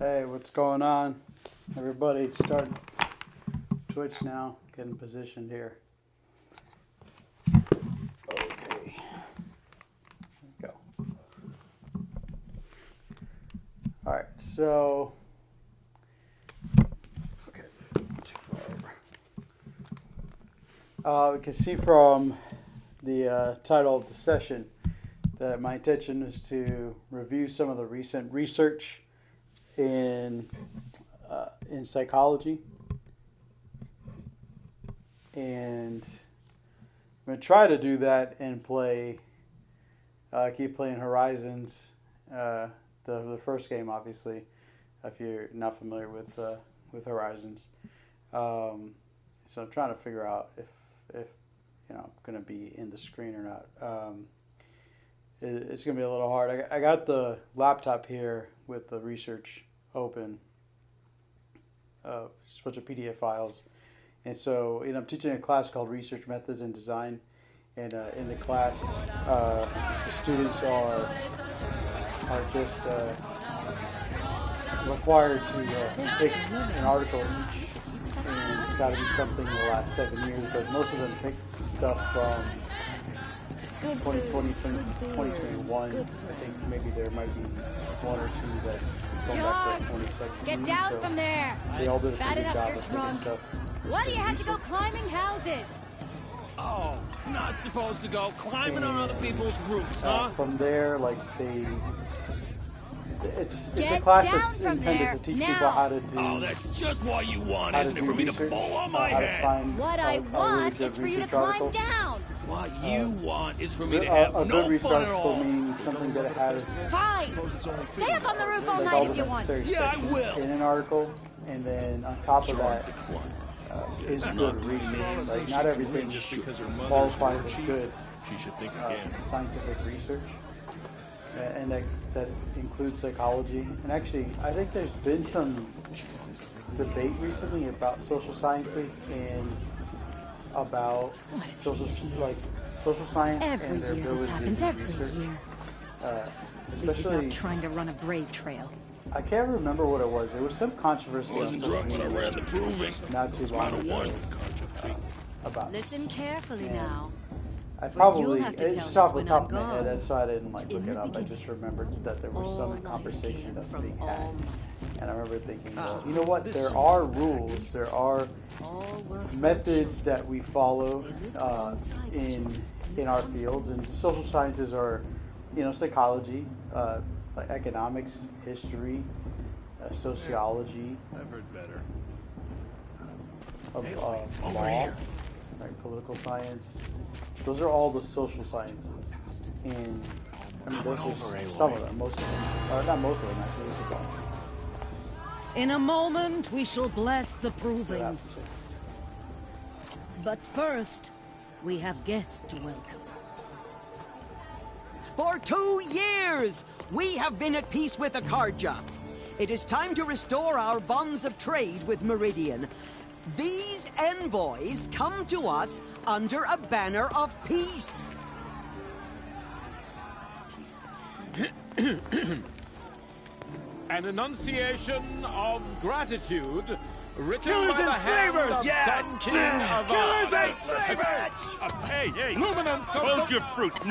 Hey, what's going on? Everybody, start Twitch now. Getting positioned here. Okay. Go. Alright, so... Okay, too far over. We can see from the title of the session that my intention is to review some of the recent research in psychology, and I'm going to try to do that and keep playing Horizons, the first game, obviously, if you're not familiar with Horizons. So I'm trying to figure out if I'm going to be in the screen or not. It's going to be a little hard. I got the laptop here with the research open, just a bunch of PDF files. And so, I'm teaching a class called Research Methods and Design. And in the class, the students are just required to pick an article each. And it's got to be something in the last 7 years. But most of them pick stuff from 2020, 2021. I think maybe there might be one or two that go back to 2017. Get down from there. They all did a pretty good job of picking stuff. Why do you have to go climbing houses? Oh, not supposed to go climbing on other people's roofs, huh? From there, it's a class that's intended to teach people how to do. Oh, that's just what you want, isn't it? For me to fall on my head. What I want is for you to climb down. What you want is for me to have no good research fun at all. will mean something that has Fine. Stay up on the roof all night if you want. Yeah, I will. In an article, and then on top of that, is good reading. Like, not everything qualifies as good scientific research, and that includes psychology. And actually, I think there's been some debate recently about social sciences and about social science Every and their year ability this happens, to every research. year. Especially, He's not trying to run a brave trail. I can't remember what it was. There was some controversy on social media not too long ago about. Listen carefully now. I you'll probably have to it's tell just us off the when top I'm of my head, gone. that's why I didn't look In it the up. I just remembered that there was some conversation that was being had, and I remember thinking, well, you know what? There are rules, there are methods that we follow in our fields, and social sciences are, psychology, like economics, history, sociology. I've heard better. Law, like political science. Those are all the social sciences, and those are some of them. Most of them, or not most of them, actually. There's a bunch. In a moment, we shall bless the proving. But first, we have guests to welcome. For 2 years, we have been at peace with Akarja. It is time to restore our bonds of trade with Meridian. These envoys come to us under a banner of peace. An enunciation of gratitude written Killers by the and hand slavers! of Yeah! Sun King of Killers and slavers! Hey! Luminance of Hold your fruit,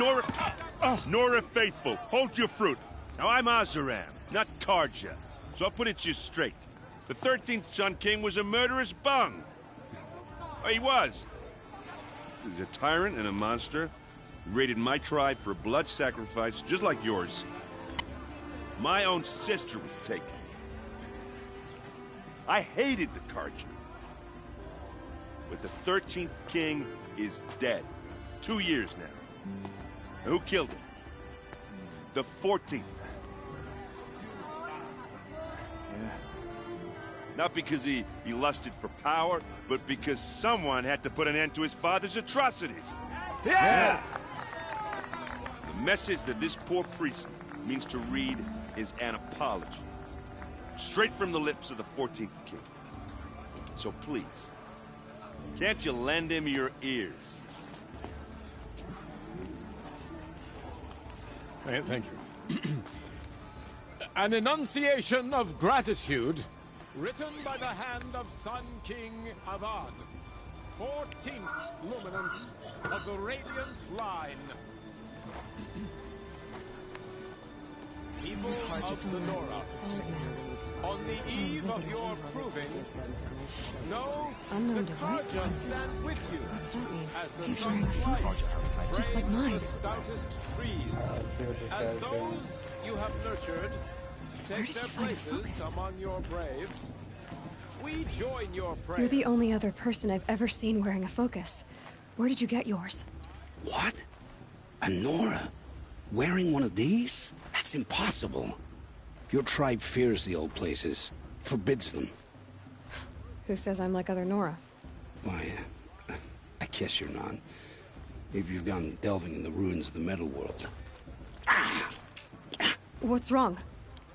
Nora Faithful. Hold your fruit. Now, I'm Azaram, not Karja, so I'll put it to you straight. The 13th Sun King was a murderous bung. Oh, he was. He was a tyrant and a monster. He raided my tribe for blood sacrifice, just like yours. My own sister was taken. I hated the Karja. But the 13th king is dead. 2 years now. And who killed him? The 14th. Not because he lusted for power, but because someone had to put an end to his father's atrocities. Yeah! The message that this poor priest means to read is an apology. Straight from the lips of the 14th king. So please, can't you lend him your ears? Thank you. An enunciation of gratitude, written by the hand of Sun King Avad, 14th luminance of the Radiant Line. People of the Nora, on the eve of your proving, know Unknown the device Karja detected. stand with you. What's that mean? As the He's sun wearing a flies, focus, just like fraying mine. the stoutest trees. Let's see what this As guy's doing. those you have nurtured Where take did their you find a places focus? among your braves, we join your prayer. You're the only other person I've ever seen wearing a focus. Where did you get yours? What? A Nora? Wearing one of these? That's impossible. Your tribe fears the old places, forbids them. Who says I'm like other Nora? Why, I guess you're not. If you've gone delving in the ruins of the metal world. What's wrong?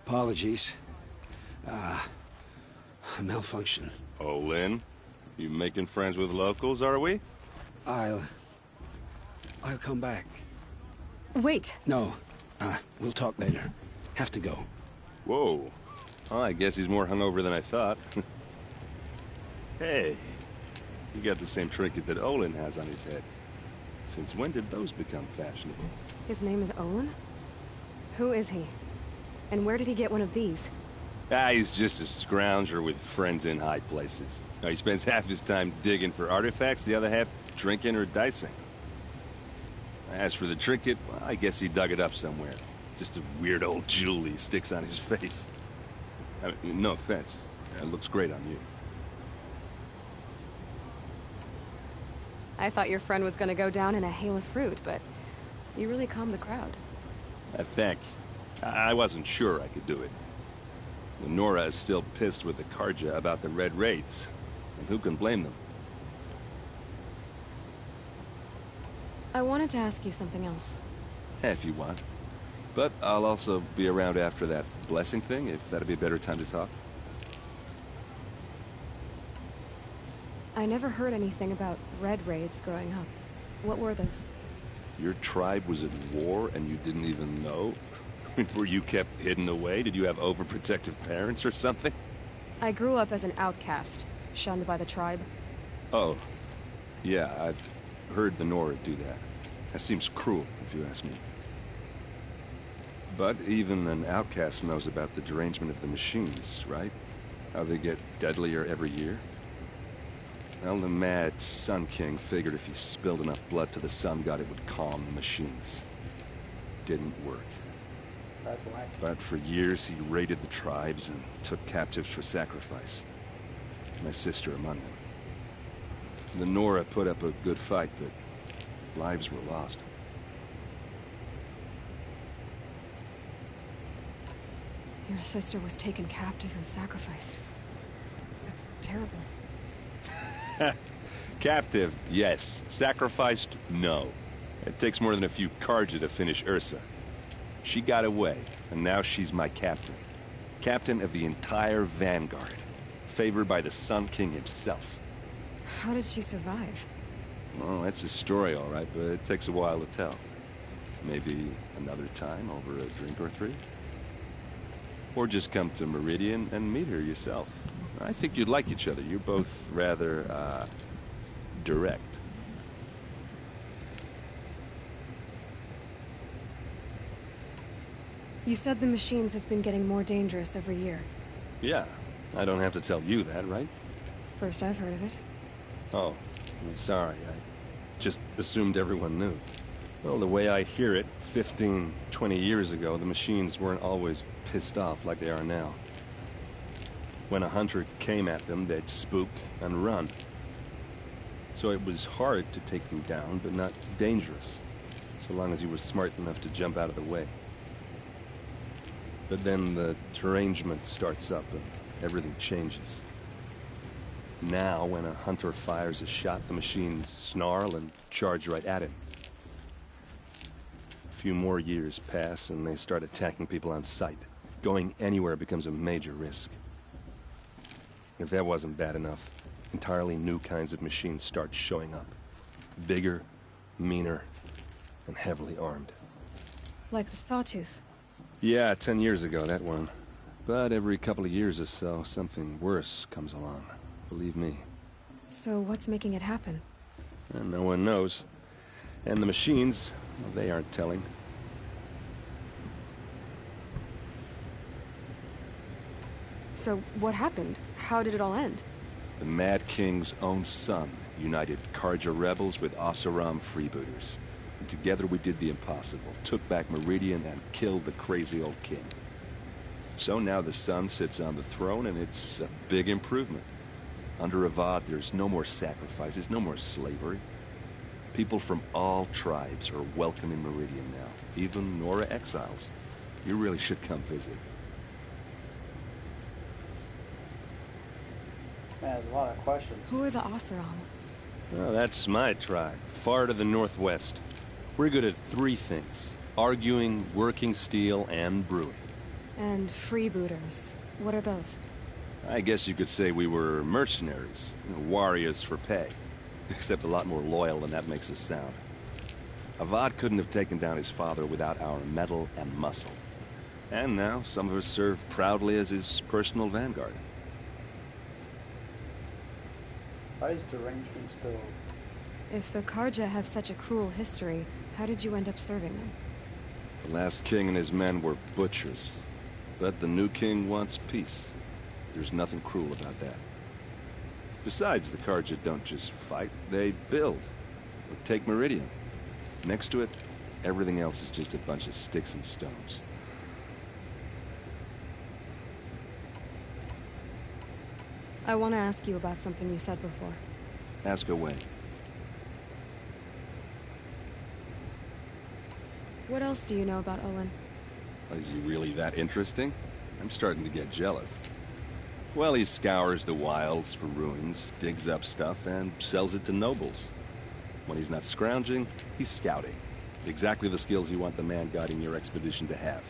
Apologies. A malfunction. Oh, Lynn? You making friends with locals, are we? I'll come back. Wait. No, we'll talk later. Have to go. Whoa. Oh, I guess he's more hungover than I thought. Hey, you got the same trinket that Olin has on his head. Since when did those become fashionable? His name is Olin? Who is he? And where did he get one of these? He's just a scrounger with friends in high places. Now, he spends half his time digging for artifacts, the other half drinking or dicing. As for the trinket, well, I guess he dug it up somewhere. Just a weird old jewel he sticks on his face. I mean, no offense. It looks great on you. I thought your friend was gonna go down in a hail of fruit, but you really calmed the crowd. Thanks. I wasn't sure I could do it. The Nora is still pissed with the Karja about the Red Raids. And who can blame them? I wanted to ask you something else. If you want. But I'll also be around after that blessing thing, if that'd be a better time to talk. I never heard anything about red raids growing up. What were those? Your tribe was at war and you didn't even know? Were you kept hidden away? Did you have overprotective parents or something? I grew up as an outcast, shunned by the tribe. Oh. Yeah, I've heard the Nora do that. That seems cruel, if you ask me. But even an outcast knows about the derangement of the machines, right? How they get deadlier every year? Well, the mad Sun King figured if he spilled enough blood to the Sun God, it would calm the machines. Didn't work. That's why. But for years, he raided the tribes and took captives for sacrifice. My sister among them. The Nora put up a good fight, but lives were lost. Your sister was taken captive and sacrificed. That's terrible. Captive, yes. Sacrificed, no. It takes more than a few Karja to finish Ursa. She got away, and now she's my captain. Captain of the entire Vanguard. Favored by the Sun King himself. How did she survive? Well, that's a story, all right, but it takes a while to tell. Maybe another time over a drink or three? Or just come to Meridian and meet her yourself. I think you'd like each other. You're both rather, direct. You said the machines have been getting more dangerous every year. Yeah, I don't have to tell you that, right? First I've heard of it. Oh, I'm sorry. I just assumed everyone knew. Well, the way I hear it, 15, 20 years ago, the machines weren't always pissed off like they are now. When a hunter came at them, they'd spook and run. So it was hard to take them down, but not dangerous, so long as you were smart enough to jump out of the way. But then the derangement starts up and everything changes. Now, when a hunter fires a shot, the machines snarl and charge right at him. A few more years pass and they start attacking people on sight. Going anywhere becomes a major risk. If that wasn't bad enough, entirely new kinds of machines start showing up. Bigger, meaner, and heavily armed. Like the Sawtooth. Yeah, 10 years ago, that one. But every couple of years or so, something worse comes along. Believe me. So what's making it happen? And no one knows. And the machines, well, they aren't telling. So what happened? How did it all end? The Mad King's own son united Carja rebels with Oseram freebooters. And together we did the impossible, took back Meridian and killed the crazy old king. So now the son sits on the throne and it's a big improvement. Under Avad, there's no more sacrifices, no more slavery. People from all tribes are welcome in Meridian now, even Nora exiles. You really should come visit. Man, there's a lot of questions. Who are the Oseram? Oh, that's my tribe, far to the northwest. We're good at three things: arguing, working steel, and brewing. And freebooters. What are those? I guess you could say we were mercenaries, warriors for pay. Except a lot more loyal than that makes us sound. Avad couldn't have taken down his father without our metal and muscle. And now, some of us serve proudly as his personal vanguard. Why is derangement still... If the Carja have such a cruel history, how did you end up serving them? The last king and his men were butchers. But the new king wants peace. There's nothing cruel about that. Besides, the Carja don't just fight, they build. Take Meridian. Next to it, everything else is just a bunch of sticks and stones. I want to ask you about something you said before. Ask away. What else do you know about Olin? Is he really that interesting? I'm starting to get jealous. Well, he scours the wilds for ruins, digs up stuff, and sells it to nobles. When he's not scrounging, he's scouting. Exactly the skills you want the man guiding your expedition to have.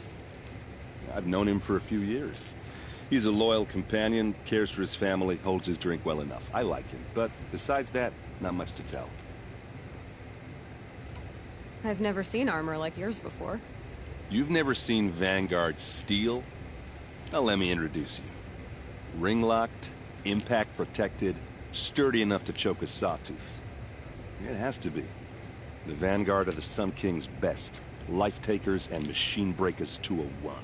I've known him for a few years. He's a loyal companion, cares for his family, holds his drink well enough. I like him, but besides that, not much to tell. I've never seen armor like yours before. You've never seen Vanguard steel? Well, let me introduce you. Ring-locked, impact-protected, sturdy enough to choke a sawtooth. It has to be. The Vanguard are the Sun King's best. Life-takers and machine-breakers to a one.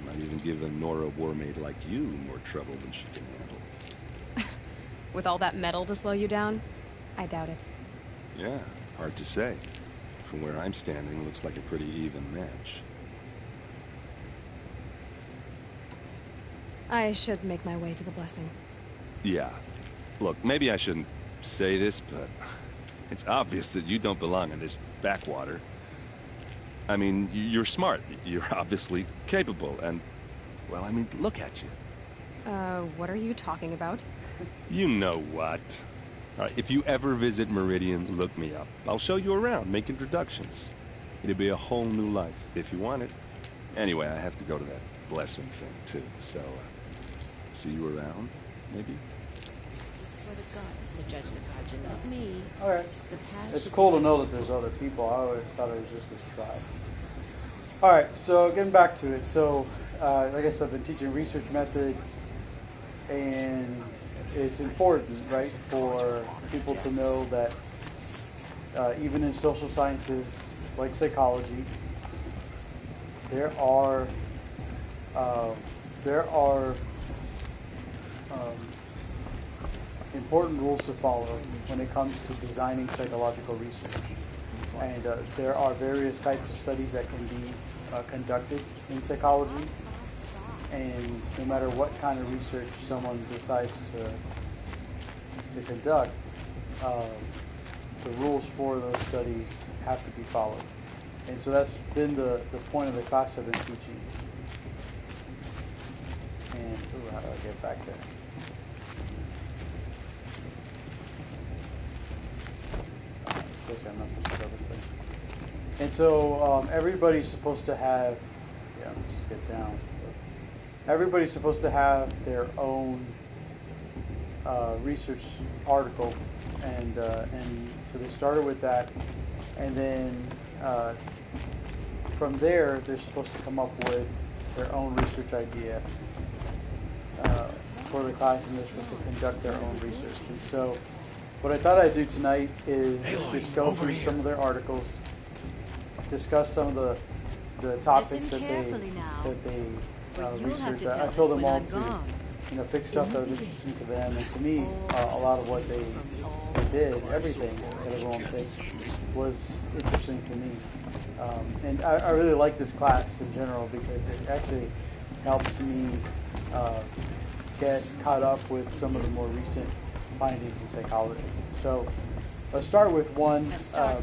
Might even give a Nora warmaid like you more trouble than she can handle. With all that metal to slow you down? I doubt it. Yeah, hard to say. From where I'm standing, looks like a pretty even match. I should make my way to the blessing. Yeah. Look, maybe I shouldn't say this, but it's obvious that you don't belong in this backwater. I mean, you're smart. You're obviously capable, and, well, I mean, look at you. What are you talking about? You know what. All right, if you ever visit Meridian, look me up. I'll show you around, make introductions. It'll be a whole new life, if you want it. Anyway, I have to go to that blessing thing, too, so, see you around, maybe? For the gods to judge the Carja, not me. Alright. It's cool to know that there's other people. I always thought it was just this tribe. Alright, so getting back to it. So, like I said, I've been teaching research methods, and it's important, right, for people to know that even in social sciences like psychology, there are important rules to follow when it comes to designing psychological research. And there are various types of studies that can be conducted in psychology. And no matter what kind of research someone decides to conduct, the rules for those studies have to be followed. And so that's been the point of the class I've been teaching. And how do I get back there? I'm not supposed to go this way. And so everybody's supposed to have, let's get down. So everybody's supposed to have their own research article, and so they started with that, and then from there, they're supposed to come up with their own research idea for the class, and they're supposed to conduct their own research. And so, what I thought I'd do tonight is just go through some of their articles, discuss some of the topics that they researched. I told them all to pick stuff that was interesting to them, and to me, a lot of what they did, everything that everyone picked, was interesting to me. And I really like this class in general because it actually helps me get caught up with some of the more recent findings in psychology. So let's start with one that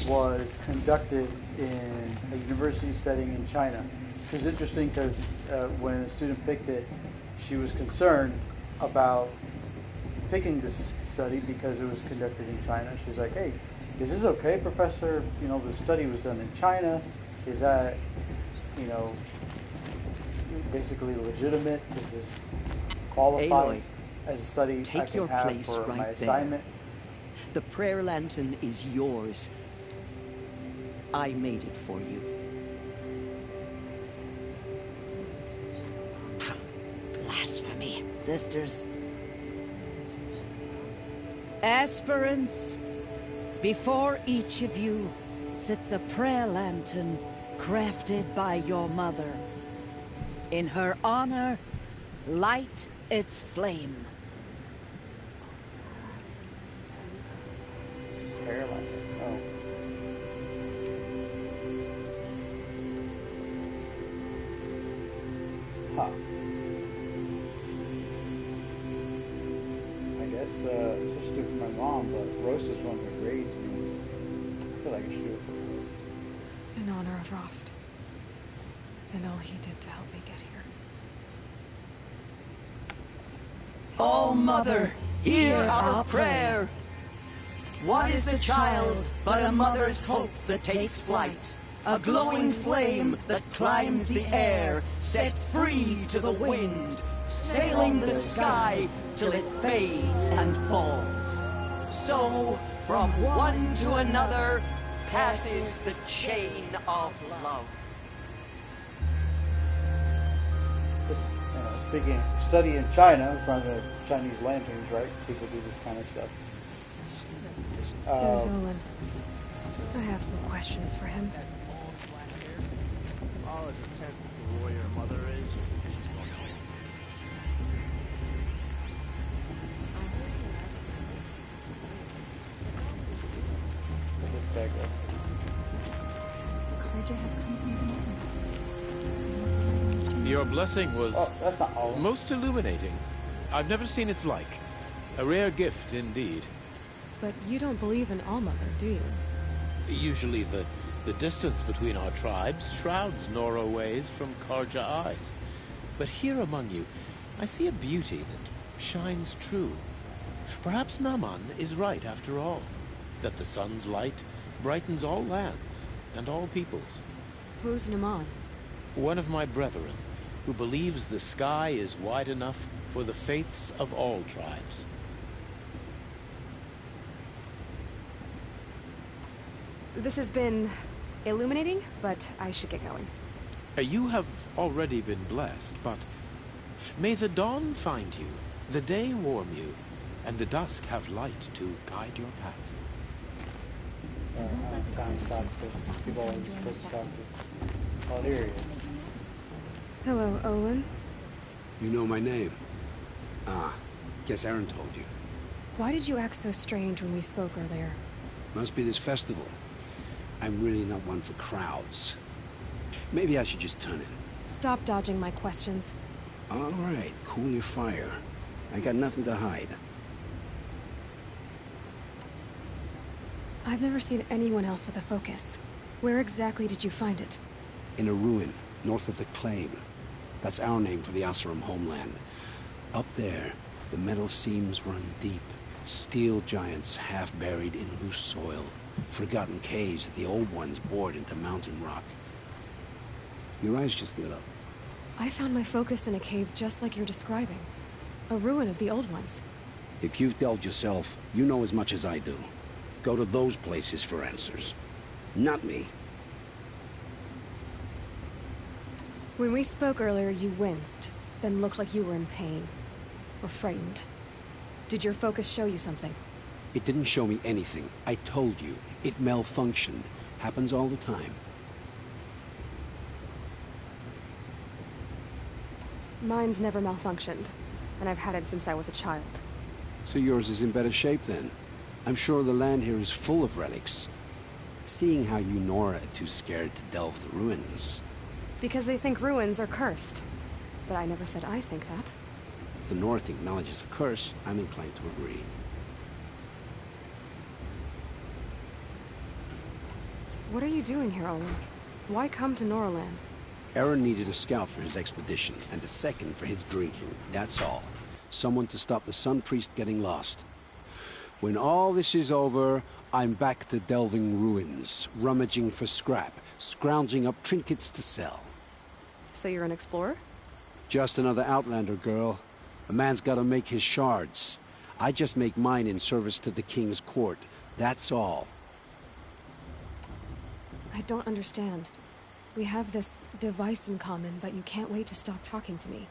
was conducted in a university setting in China. It was interesting because when a student picked it, she was concerned about picking this study because it was conducted in China. She was like, hey, is this okay, Professor? The study was done in China. Is that, basically legitimate? Does this qualify as a study I can have for my assignment? The prayer lantern is yours. I made it for you. Blasphemy. Sisters. Aspirants, before each of you sits a prayer lantern crafted by your mother. In her honor, light its flame. Prayer lantern. Oh. Huh. I guess I'm supposed to do it for my mom, but Rost is one that raised me. I feel like I should do it for Rost. In honor of Rost. And all he did to help me get here. Oh, Mother, hear our prayer. What is the child but a mother's hope that takes flight? A glowing flame that climbs the air, set free to the wind, sailing the sky till it fades and falls. So, from one to another, passes the chain of love. Speaking, study in China from the Chinese lanterns, right? People do this kind of stuff. There's Olin. I have some questions for him. All as a tenth of the lawyer mother is. Where does this guy go? Perhaps the Kharja have come to me. Your blessing was that's not all. most illuminating. I've never seen its like. A rare gift indeed. But you don't believe in Allmother, do you? Usually the distance between our tribes shrouds Nora ways from Kharja eyes. But here among you, I see a beauty that shines true. Perhaps Naman is right after all, that the sun's light brightens all lands and all peoples. Who's Naman? One of my brethren, who believes the sky is wide enough for the faiths of all tribes. This has been illuminating, but I should get going. You have already been blessed, but may the dawn find you, the day warm you, and the dusk have light to guide your path. Time stop for people I'm supposed to talk to. Oh, here he is. Hello, Olin. You know my name? Ah, guess Aaron told you. Why did you act so strange when we spoke earlier? Must be this festival. I'm really not one for crowds. Maybe I should just turn in. Stop dodging my questions. All right, cool your fire. I got nothing to hide. I've never seen anyone else with a focus. Where exactly did you find it? In a ruin, north of the Claim. That's our name for the Oseram homeland. Up there, the metal seams run deep. Steel giants half buried in loose soil. Forgotten caves that the old ones bored into mountain rock. Your eyes just lit up. I found my focus in a cave just like you're describing. A ruin of the old ones. If you've delved yourself, you know as much as I do. Go to those places for answers. Not me. When we spoke earlier, you winced, then looked like you were in pain. Or frightened. Did your focus show you something? It didn't show me anything. I told you. It malfunctioned. Happens all the time. Mine's never malfunctioned, and I've had it since I was a child. So yours is in better shape then. I'm sure the land here is full of relics. Seeing how you Nora are too scared to delve the ruins. Because they think ruins are cursed. But I never said I think that. If the North acknowledges a curse, I'm inclined to agree. What are you doing here, Olin? Why come to Noraland? Aaron needed a scout for his expedition, and a second for his drinking. That's all. Someone to stop the Sun Priest getting lost. When all this is over, I'm back to delving ruins, rummaging for scrap, scrounging up trinkets to sell. So you're an explorer? Just another Outlander, girl. A man's gotta make his shards. I just make mine in service to the King's court. That's all. I don't understand. We have this device in common, but you can't wait to stop talking to me.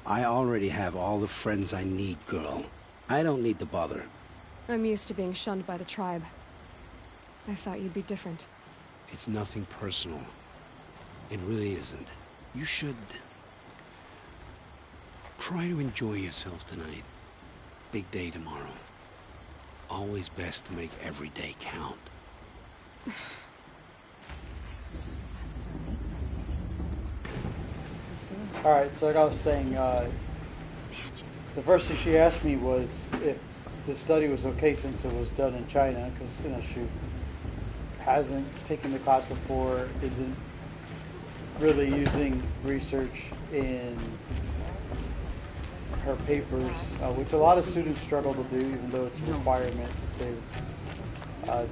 I already have all the friends I need, girl. I don't need the bother. I'm used to being shunned by the tribe. I thought you'd be different. It's nothing personal. It really isn't. You should... try to enjoy yourself tonight. Big day tomorrow. Always best to make every day count. Alright, so like I was saying, the first thing she asked me was if the study was okay since it was done in China, because, you know, she hasn't taken the class before, isn't really using research in her papers, which a lot of students struggle to do, even though it's a requirement. They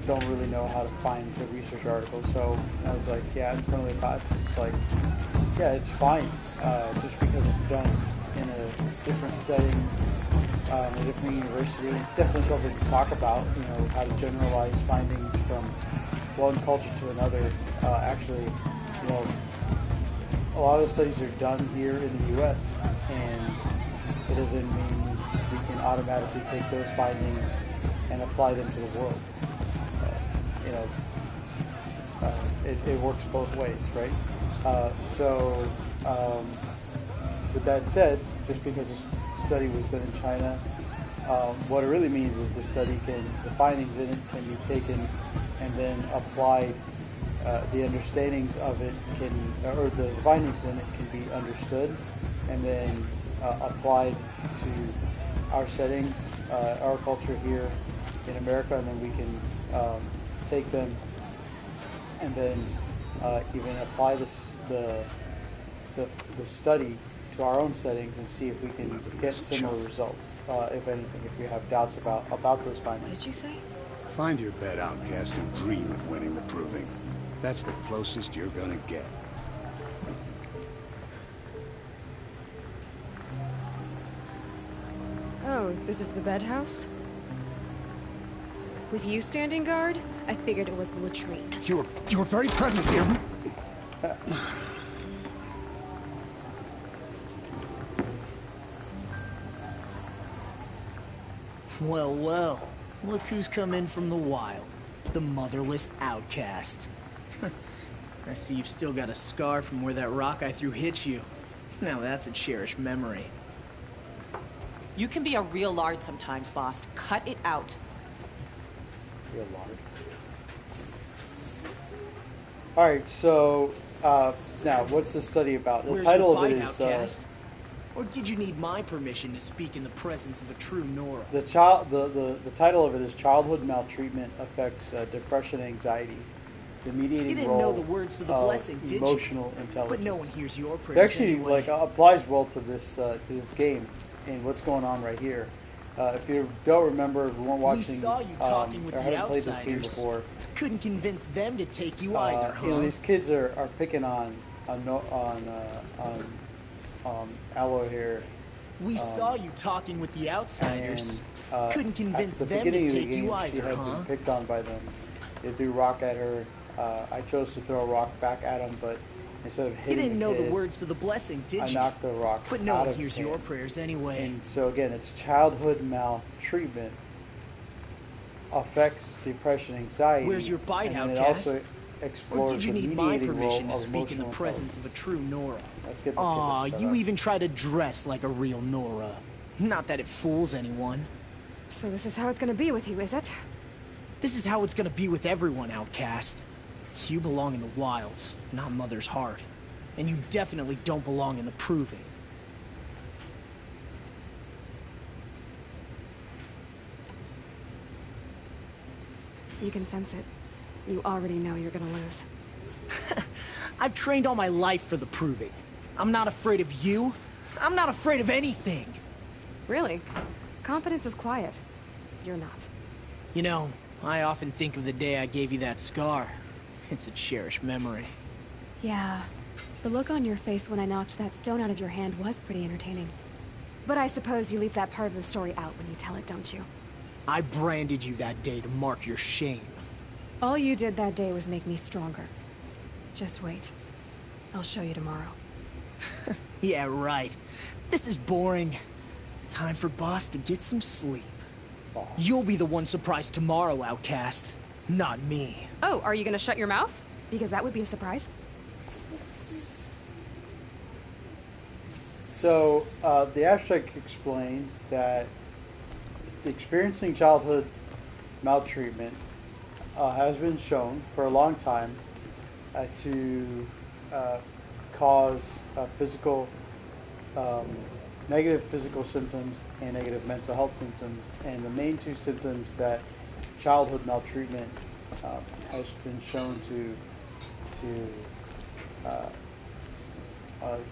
don't really know how to find the research articles. So I was like, yeah, in front of the class, it's like, yeah, it's fine. Just because it's done in a different setting, a different university, it's definitely something to talk about. You know, how to generalize findings from one culture to another. Actually, you know, a lot of the studies are done here in the U.S. and it doesn't mean we can automatically take those findings and apply them to the world. You know, it works both ways, right? With that said, just because the study was done in China, what it really means is the findings in it can be taken and then applied. The understandings of it or the findings in it can be understood and then applied to our settings, our culture here in America, and then we can take them and then even apply the study to our own settings and see if we can get similar results. If anything, if we have doubts about those findings. What did you say? Find your bed, outcast, and dream of winning the proving. That's the closest you're gonna get. Oh, this is the bed house? With you standing guard, I figured it was the latrine. You're very present here. Well, well. Look who's come in from the wild. The motherless outcast. I see you've still got a scar from where that rock I threw hit you. Now that's a cherished memory. You can be a real lard sometimes, boss. Cut it out. Real lard. Alright, so now what's the study about? The title of it is outcast? Or did you need my permission to speak in the presence of a true Nora? the title of it is Childhood Maltreatment Affects Depression and Anxiety. The mediating You didn't role know the words to the blessing, did you? Emotional intelligence. But no one hears your It prayers actually anyway. applies well to this game and what's going on right here. If you don't remember, we weren't watching. We saw you talking with or the haven't played this game outsiders. before. Couldn't convince them to take you either, huh? You know, these kids are picking on Aloe here. We saw you talking with the outsiders. And, Couldn't convince at the them to beginning of the take game, you she either, had huh? been picked on by them. They threw a rock at her. I chose to throw a rock back at him, but instead of You hitting didn't know the the kid, words to the blessing, did I you? knocked the rock But no out one of hears his your hand. prayers anyway. And so again, it's childhood maltreatment affects depression, anxiety. Where's your bite, and then it outcast? also explores Or did you the need my mediating permission role to of speak in the emotional presence of a true Nora? Let's get this Aw, kid to shut you up. even try to dress like a real Nora. Not that it fools anyone. So this is how it's gonna be with you, is it? This is how it's gonna be with everyone, outcast. You belong in the wilds, not Mother's heart. And you definitely don't belong in the proving. You can sense it. You already know you're gonna lose. I've trained all my life for the proving. I'm not afraid of you. I'm not afraid of anything. Really? Confidence is quiet. You're not. You know, I often think of the day I gave you that scar. It's a cherished memory. Yeah. The look on your face when I knocked that stone out of your hand was pretty entertaining. But I suppose you leave that part of the story out when you tell it, don't you? I branded you that day to mark your shame. All you did that day was make me stronger. Just wait. I'll show you tomorrow. Yeah, right. This is boring. Time for Boss to get some sleep. You'll be the one surprised tomorrow, outcast. Not me. Oh, are you gonna shut your mouth? Because that would be a surprise. So, the abstract explains that experiencing childhood maltreatment has been shown for a long time to cause physical, negative physical symptoms and negative mental health symptoms. And the main two symptoms that childhood maltreatment has been shown to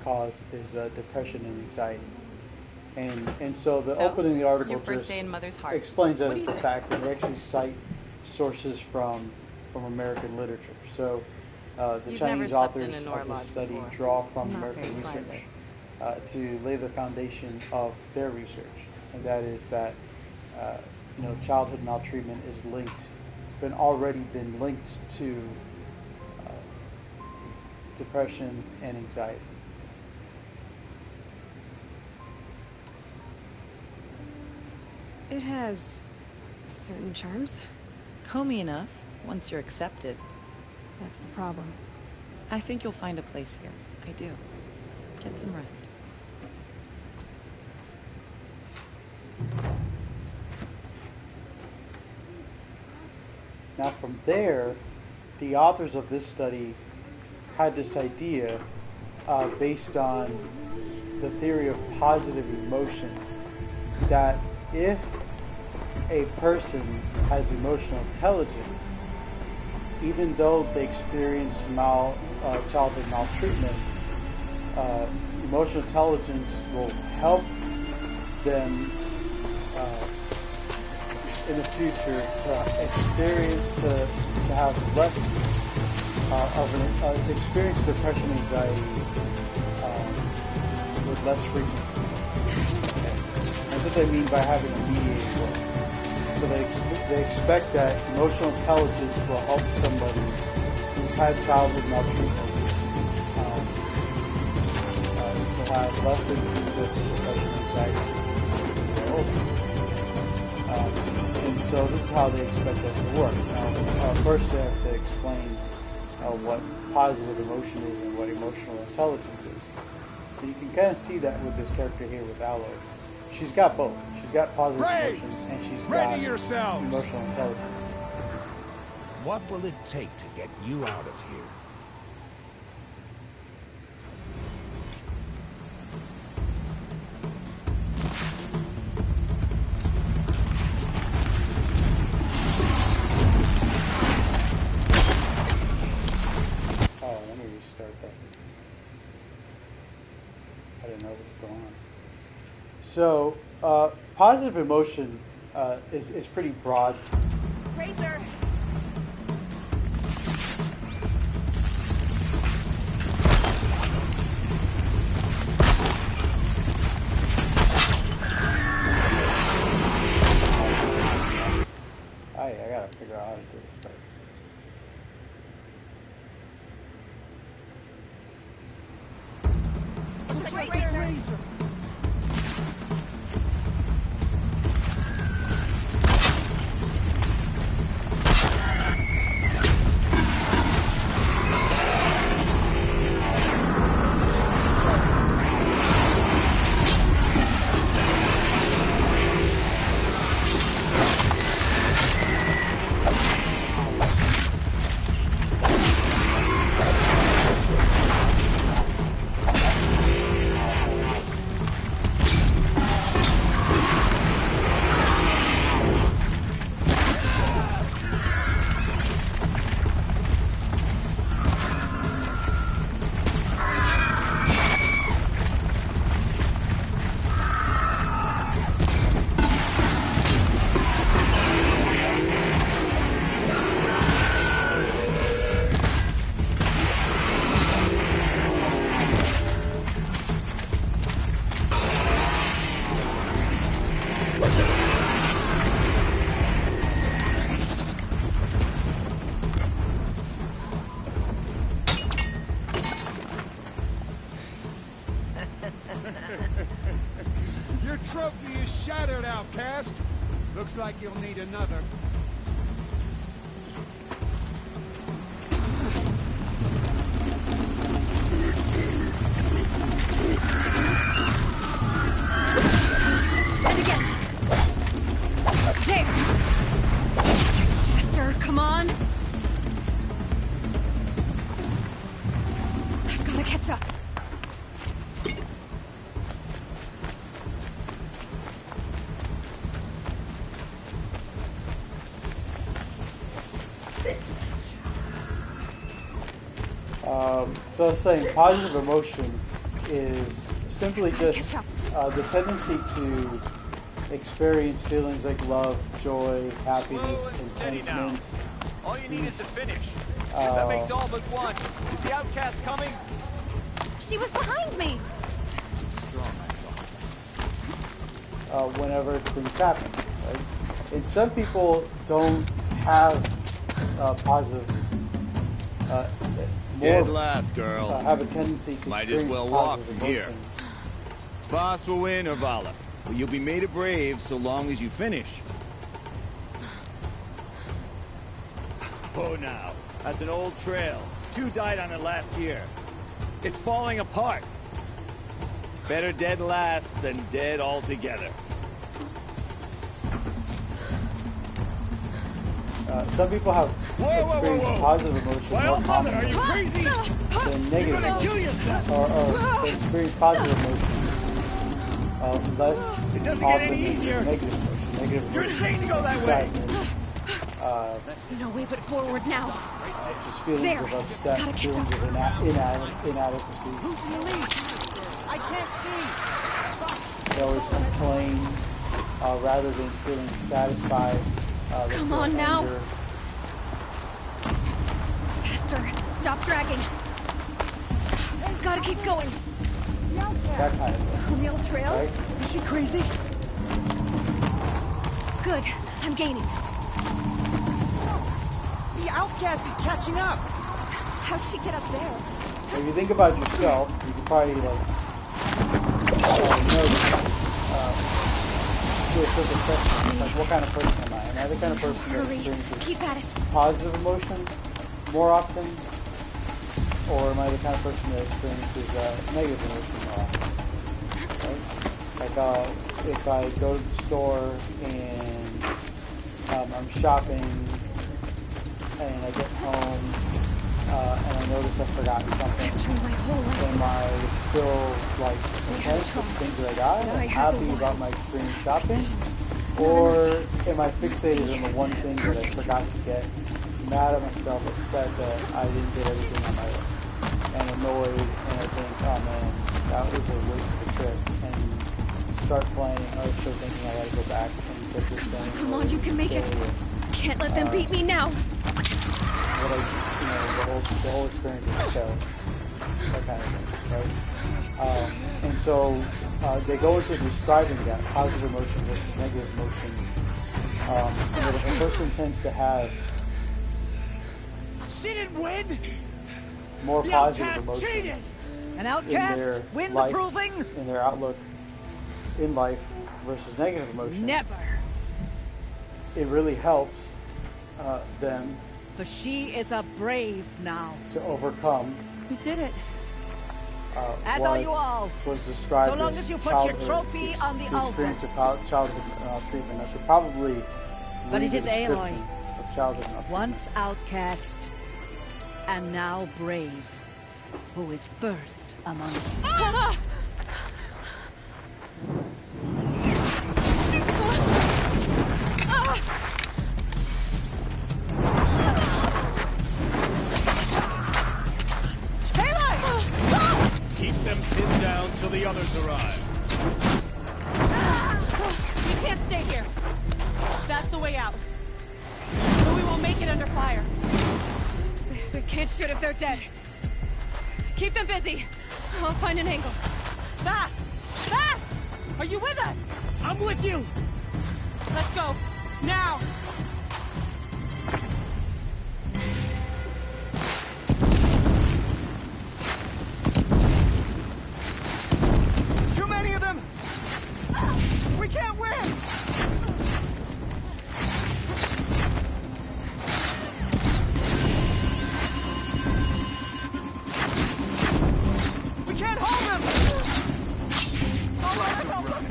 cause is depression and anxiety. And so the opening of the article your first just day in Mother's Heart. explains that What do it's you a think? fact, and they actually cite sources from American literature. So the You've never Chinese slept in authors a of Nora this lodge study before. draw from Not American very research private. to lay the foundation of their research, and that is that childhood maltreatment is already been linked to depression and anxiety. It has certain charms. Homey enough, once you're accepted. That's the problem. I think you'll find a place here. I do. Get some rest. Now from there, the authors of this study had this idea based on the theory of positive emotion, that if a person has emotional intelligence, even though they experience childhood maltreatment, emotional intelligence will help them in the future to experience, to have less to experience depression, anxiety with less frequency. That's what they mean by having a mediating role. So they expect that emotional intelligence will help somebody who's had childhood maltreatment to have less instances of depression, anxiety when they're older. And so this is how they expect that to work. Now, first they have to explain what positive emotion is and what emotional intelligence is. So you can kind of see that with this character here with Aloy. She's got both. She's got positive emotions and she's got emotional intelligence. What will it take to get you out of here? Oh, let me restart that. I didn't know what was going on. So, positive emotion is pretty broad. Razor! I gotta figure out how to do this better. Your trophy is shattered, outcast. Looks like you'll need another. Again. There. Faster, come on. I've got to catch up. So I was saying positive emotion is simply just the tendency to experience feelings like love, joy, happiness, contentment. All you need is to finish. Uh, That makes all but one. Is the outcast coming? She was behind me. Whenever things happen, right? And some people don't have positive. Dead last, girl. Have a tendency to Might as experience well walk positive from here. emotion. Boss will win, Urvala. But you'll be made a brave so long as you finish. Oh, now. That's an old trail. 2 died on it last year. It's falling apart. Better dead last than dead altogether. Some people have experienced positive emotion more common Are you crazy? than negative You're gonna kill emotion. yourself. Or they experience positive emotion less It doesn't get often any than easier. negative emotion. Negative You're emotion insane to go that is way. sadness, No way but forward now. just feelings There. of upset, Gotta catch feelings up. of inadequacy. Who's in the lead? I can't see. They always complain rather than feeling satisfied. They Come feel on now. anger. Faster. Stop dragging. Gotta keep going. That kind of thing. On the old trail? Right? Is she crazy? Good. I'm gaining. The outcast is catching up. How'd she get up there? If you think about yourself, you could probably like do a quick assessment. Like, what kind of person am I? Am I the kind of person that Hurry. experiences Keep at it. positive emotion more often, or am I the kind of person that experiences negative emotion more often? Right? Like, if I go to the store and I'm shopping and I get home and I notice I've forgotten something, am I still like content with the things that I got? I'm happy about my experience shopping? Or am I fixated on the one thing that I forgot to get, mad at myself, upset that I didn't get everything on my list, and annoyed, and I think, oh man, that was a waste of a trip, and start playing, or start thinking I gotta go back and get this thing. Come on, you can make it. Can't let them beat me now. What the whole experience is failed. That kind of thing, right? And so they go into describing that positive emotion versus negative emotion. And that if a person tends to have She didn't win. more The positive outcast emotion, cheated. An in outcast? their Win life, the proving? in their outlook in life versus negative emotion. Never. It really helps them. For she is a brave now. To overcome. You did it. As are you all. Was described so long as you put your trophy on the altar. Experience of childhood maltreatment. I should probably. But it is Aloy. Of childhood maltreatment. Once outcast, and now brave, who is first among us. Keep them pinned down till the others arrive. We can't stay here. That's the way out. But we won't make it under fire. We can't shoot if they're dead. Keep them busy. I'll find an angle. Fast! Fast! Are you with us? I'm with you! Let's go. Now! Too many of them! We can't win! We can't hold them! All right, help us!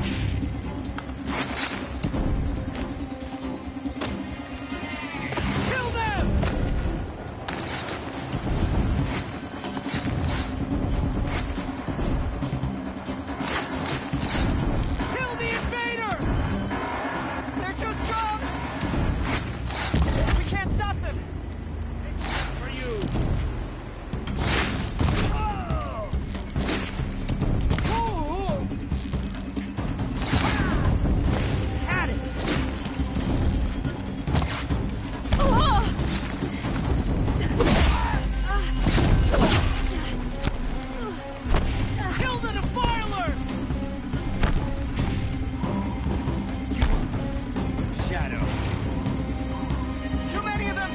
Kill them! Kill the invaders! They're too strong! We can't stop them! For you! Had it! Kill the defilers! Shadow. Too many of them!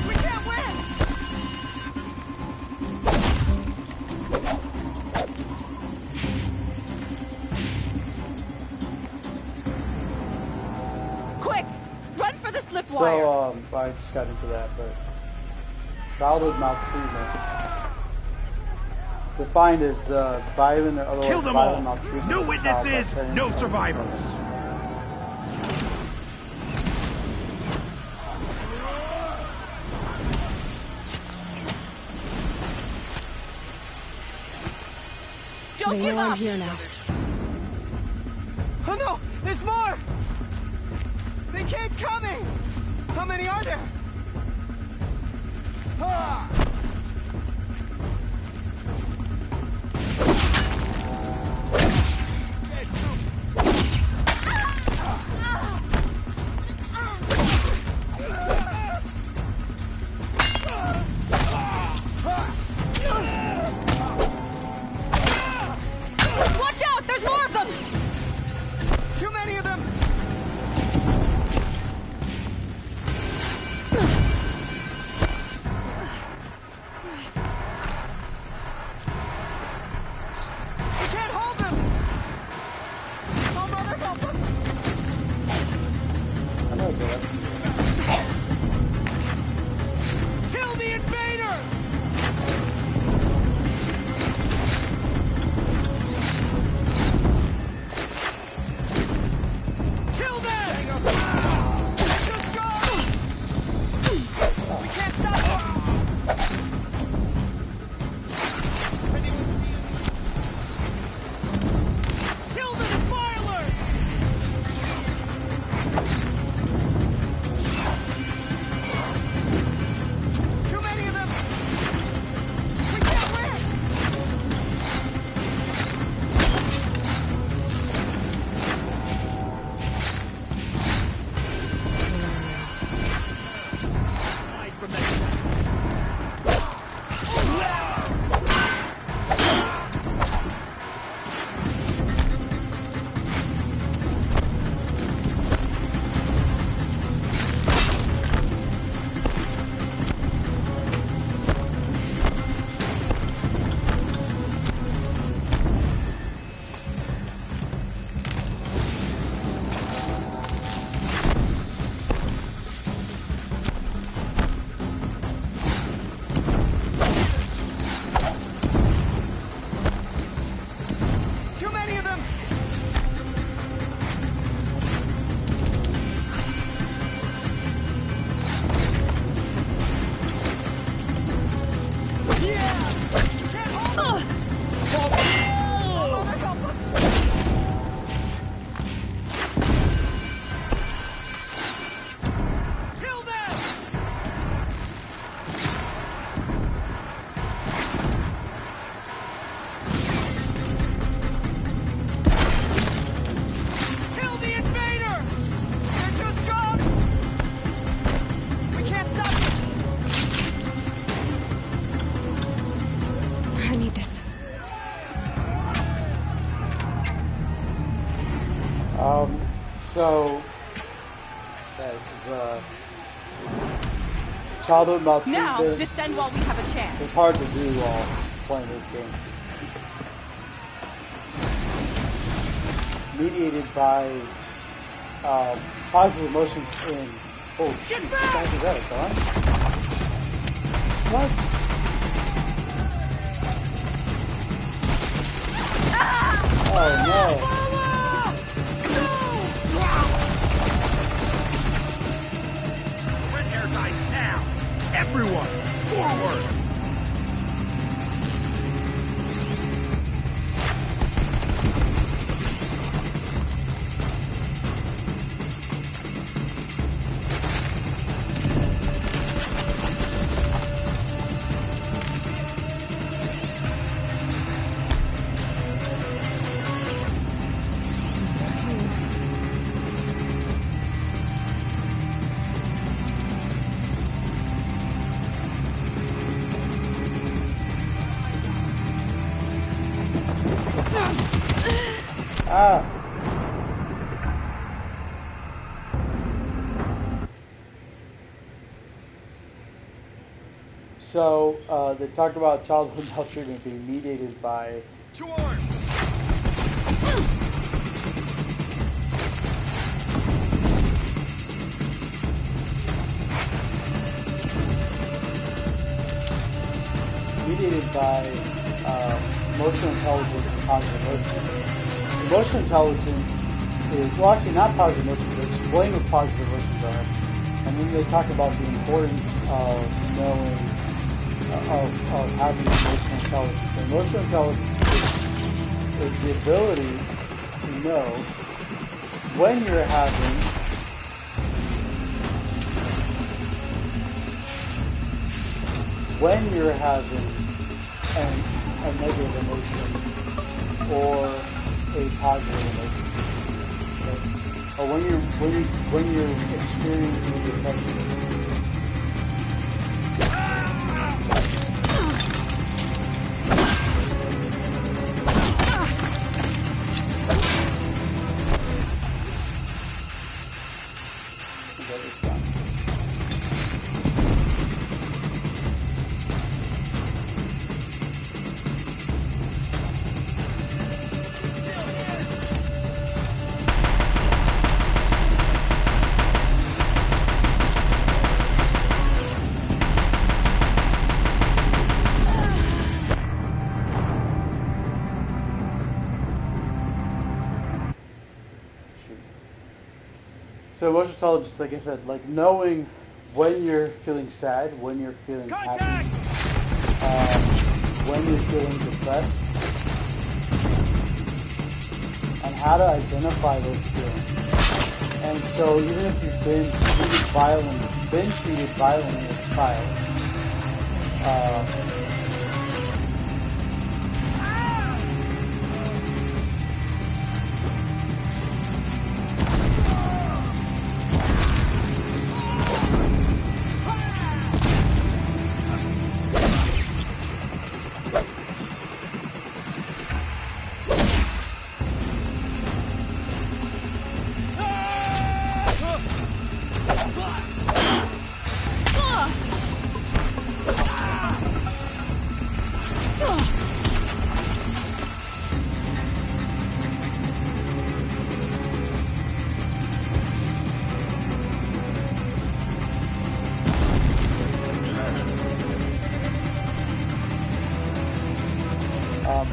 We can't win! Quick! Run for the slip wire! So, I just got into that, but childhood maltreatment defined as violent or otherwise Kill them violent all. maltreatment. No of a child by witnesses, parents no or survivors. Don't give I'm up! here now. Oh no! There's more! They keep coming! How many are there? Ah! Watch out! There's more of them! Too many of them! childhood maltreatment. Now, descend while we have a chance. It's hard to do while playing this game. Mediated by positive emotions in... Oh, shit. What the heck is that, a gun? What? Oh, no. Red hair dies now! Everyone, forward! So, they talk about childhood maltreatment being mediated by... To arms! mediated by emotional intelligence and positive emotions. Emotional intelligence is, well, actually not positive emotions, they explain what positive emotions are. And then they talk about the importance of knowing, of having emotional intelligence. So emotional intelligence is the ability to know when you're having a negative emotion or a positive emotion, okay? Or when you're experiencing depression. So emotional intelligence, like I said, like knowing when you're feeling sad, when you're feeling happy, when you're feeling depressed, and how to identify those feelings. And so even if you've been treated violently as a child,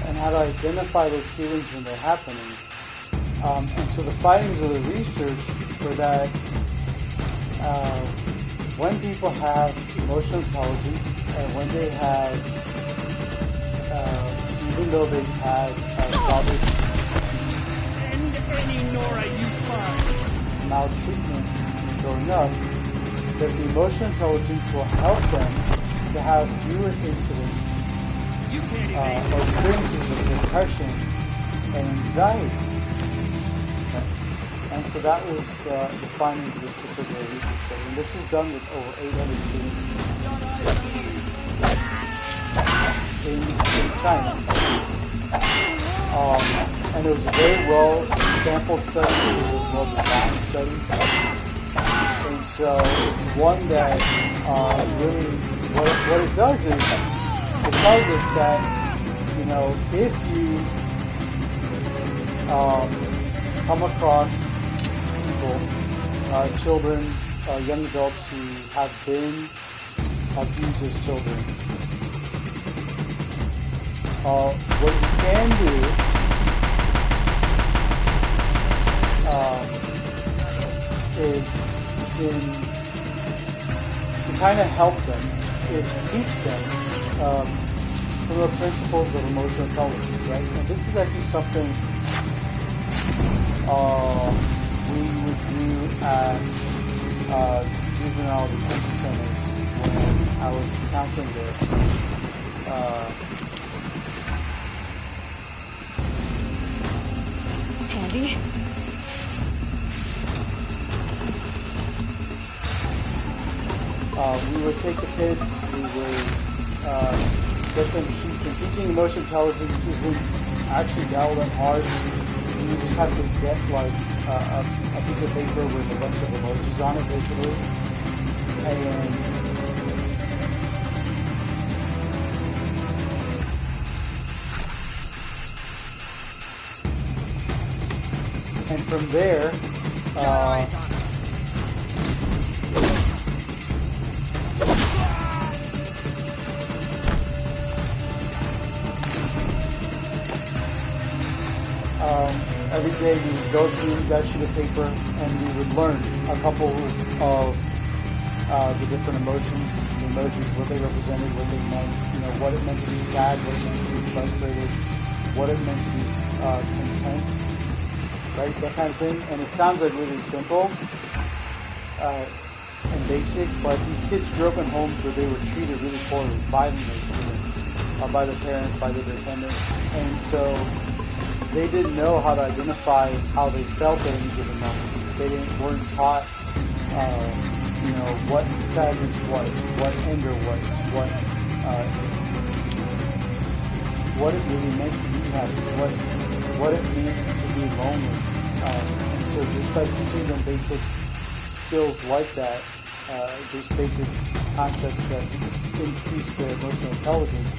and how to identify those feelings when they're happening. And so the findings of the research were that when people have emotional intelligence and when they have, even though they've had maltreatment growing up, that the emotional intelligence will help them to have fewer incidents or experiences of depression and anxiety. And so that was the findings of this particular research study. And this was done with over 800 students in China. And it was a very well sampled study. It was a well designed study. And And so it's one that really, what it does is it tells us that, you know, if you come across people, children, young adults who have been abused as children, what you can do is to kind of help them, is teach them some of the principles of emotional intelligence, right? And this is actually something we would do at juvenile detention centers when I was counseling there. Andy? We would take the kids, we would get them sheets, and teaching emotional intelligence isn't actually all that hard. You just have to get like a piece of paper with a bunch of emojis on it, basically, and from there, every day we would go through that sheet of paper and we would learn a couple of the different emotions, the emojis, what they represented, what they meant, you know, what it meant to be sad, what it meant to be frustrated, what it meant to be content, right, that kind of thing. And it sounds like really simple and basic, but these kids grew up in homes where they were treated really poorly, violently, by their parents, by their dependents, and so they didn't know how to identify how they felt at any given moment. They weren't taught, you know, what sadness was, what anger was, what it really meant to be happy, what it meant to be lonely. And so just by teaching them basic skills like that, these basic concepts that increase their emotional intelligence,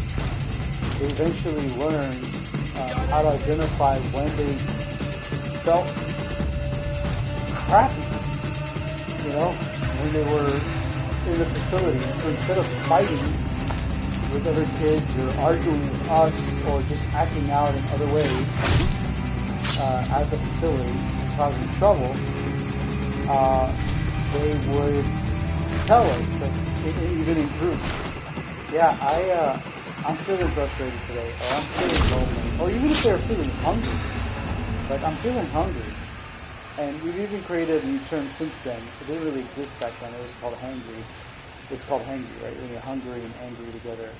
they eventually learn how to identify when they felt crappy, you know, when they were in the facility. So instead of fighting with other kids or arguing with us or just acting out in other ways at the facility, causing trouble, they would tell us, even in groups, yeah, I'm feeling frustrated today, or I'm feeling lonely, or even if they're feeling hungry, like I'm feeling hungry. And we've even created a new term since then. It didn't really exist back then. It was called hangry. It's called hangry, right? When you're hungry and angry together.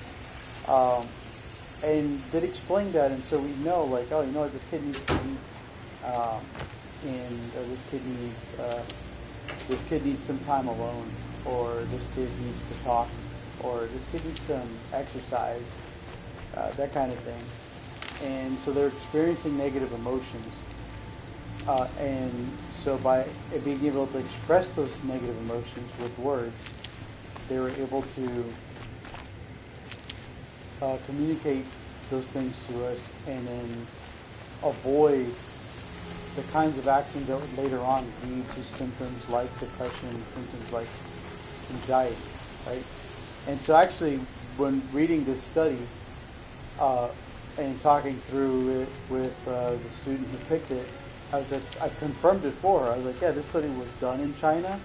And they'd explain that, and so we know, like, oh, you know what, this kid needs to eat, or this kid needs some time alone, or this kid needs to talk, or this kid needs some exercise, that kind of thing. And so they're experiencing negative emotions. And so by being able to express those negative emotions with words, they were able to communicate those things to us and then avoid the kinds of actions that would later on lead to symptoms like depression, symptoms like anxiety, right? And so actually, when reading this study and talking through it with the student who picked it, I confirmed it for her. I was like, yeah, this study was done in China,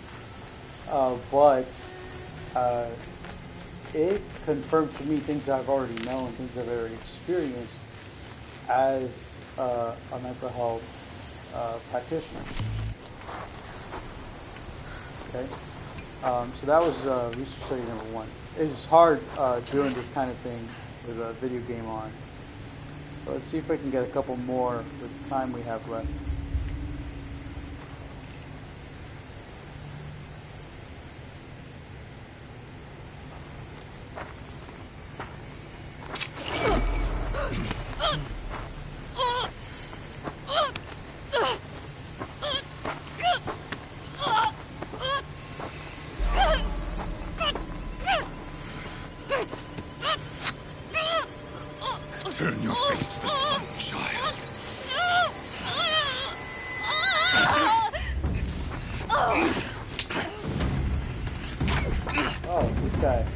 but it confirmed to me things I've already known, things I've already experienced as a mental health practitioner. Okay, so that was research study number 1. It's hard doing this kind of thing with a video game on. But let's see if I can get a couple more with the time we have left. Turn your face to the sun, child. Oh, this guy.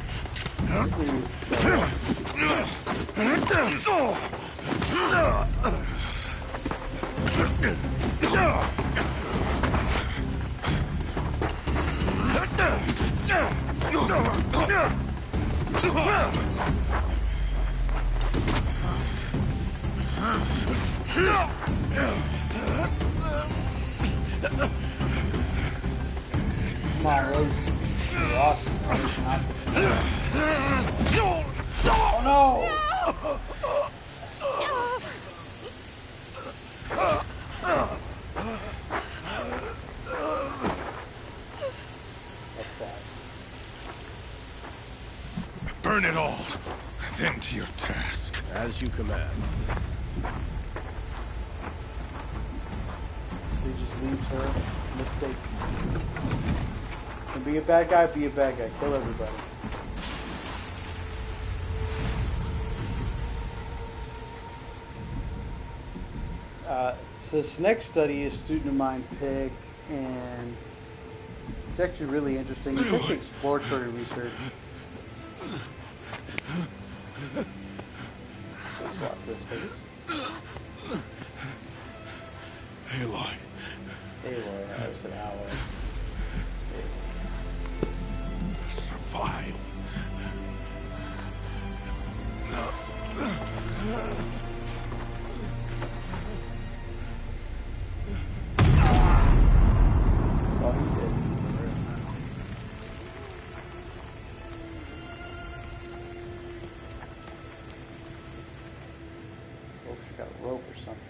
Come on, Rose. You're awesome. Oh no! That's sad. Burn it all, then to your task. As you command. So he just leaves her mistaken. And be a bad guy, be a bad guy. Kill everybody. So this next study a student of mine picked, and it's actually really interesting. It's actually exploratory research. Let's watch this. Aloy. Aloy, I said Aloy. Survive. Oh, he did. Oh, she got a rope or something.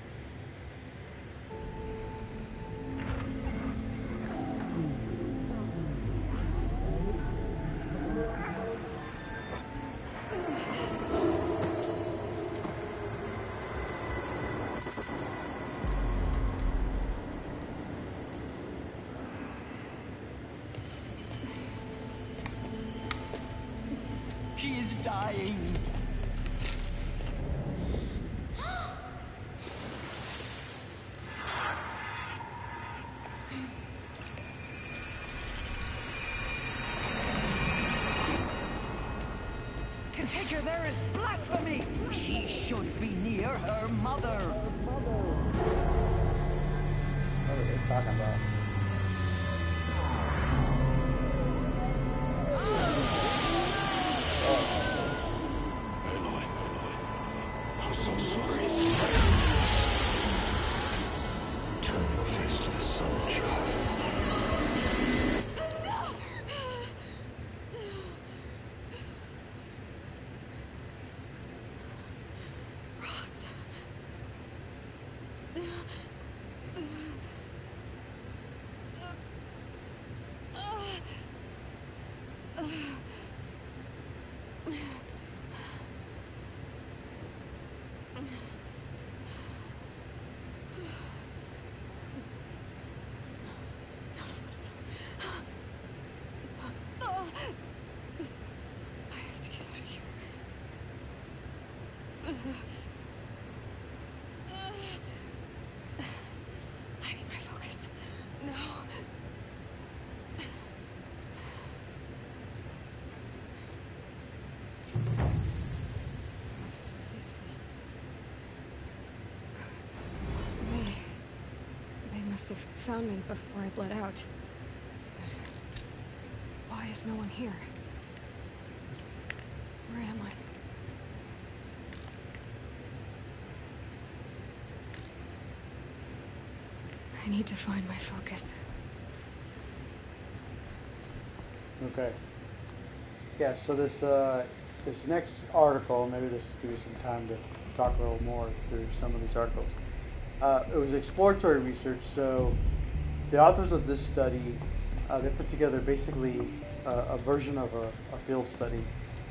She is dying. To take her there is blasphemy. She should be near her mother. What are they talking about? Aloy, I'm so sorry. Turn your face to the sun, child. I need my focus. No. They must have found me before I bled out. But why is no one here? Where am I? I need to find my focus. Okay. Yeah, so this next article, maybe this will give you some time to talk a little more through some of these articles. It was exploratory research, so the authors of this study, they put together basically a version of a field study.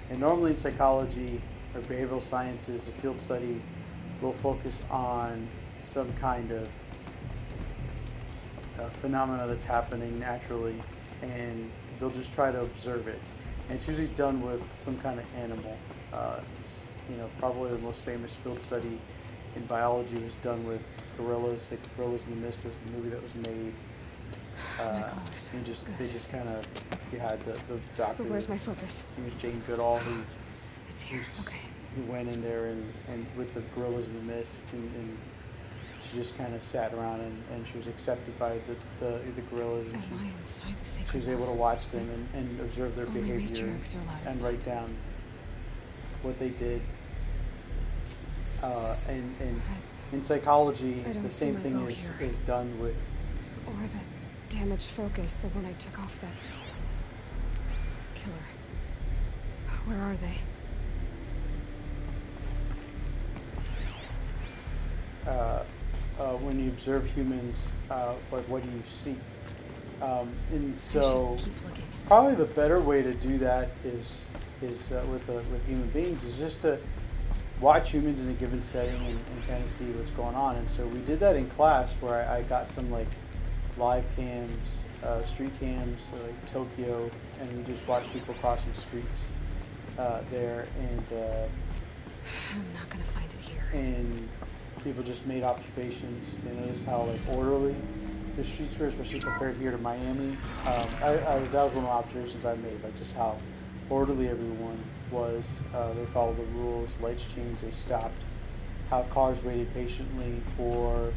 And normally in psychology or behavioral sciences, a field study will focus on some kind of phenomena that's happening naturally, and they'll just try to observe it. And it's usually done with some kind of animal. you know, probably the most famous field study in biology was done with gorillas. Like Gorillas in the Mist was the movie that was made. They just kind of, you had the doctor. But where's my focus? He was Jane Goodall, It's here. Okay. who went in there and with the Gorillas in the Mist, and she just kind of sat around and she was accepted by the gorillas, and she was able to watch them and observe their behavior and write down what they did. And in psychology, the same thing is done with. Or the damaged focus, the one I took off that killer. Where are they? When you observe humans, like what do you see? And so, probably the better way to do that is with human beings is just to watch humans in a given setting and kind of see what's going on. And so we did that in class, where I got some like live cams, street cams, like Tokyo, and we just watched people crossing streets there, and I'm not gonna find it here. And people just made observations. They noticed how like orderly the streets were, especially compared here to Miami. That was one of the observations I made, like just how orderly everyone was. They followed the rules. Lights changed. They stopped. How cars waited patiently for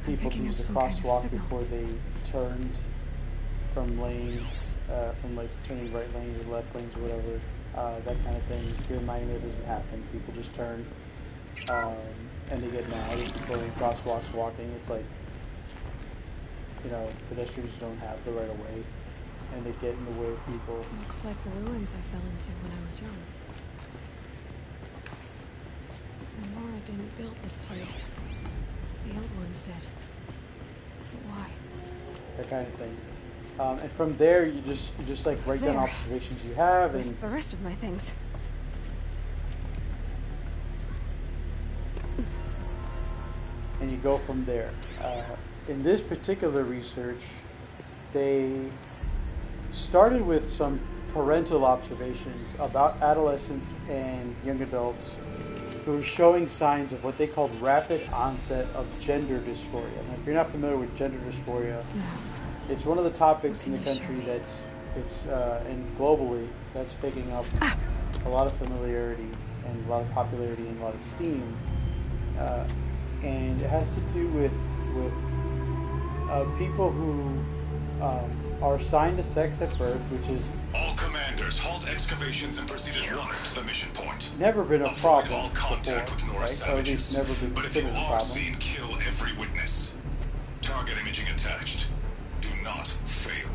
people to use the crosswalk before they turned from lanes, from like turning right lanes or left lanes or whatever. That kind of thing. Here in Miami, it doesn't happen. People just turn. And they get mad at people in crosswalks walking. It's like, you know, pedestrians don't have the right of way, and they get in the way of people. Looks like the ruins I fell into when I was young. Nora didn't build this place. The old ones did. But why? That kind of thing. And from there, you just like write down observations you have, and the rest of my things. And you go from there. In this particular research, they started with some parental observations about adolescents and young adults who were showing signs of what they called rapid onset of gender dysphoria. Now, if you're not familiar with gender dysphoria, it's one of the topics in the country and globally that's picking up a lot of familiarity and a lot of popularity and a lot of steam. And it has to do with people who are assigned to sex at birth, which is all commanders halt excavations and proceed at once to the mission point. Never been a problem all contact before, with Nora right? savages. Or at least never been but if you considered a are problem. seen, kill every witness. Target imaging attached. Do not fail.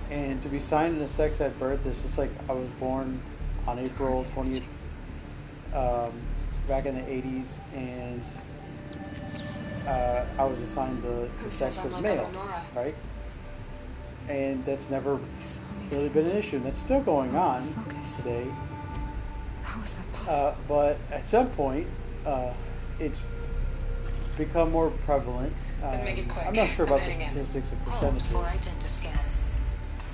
And to be signed into sex at birth is just like I was born on April 20th, back in the 80s, and I was assigned the sex as male, right? And that's never really been an issue, and that's still going on today. How is that possible? But at some point, it's become more prevalent. Make it quick. I'm not sure about the statistics and Hold percentages. for identiscan.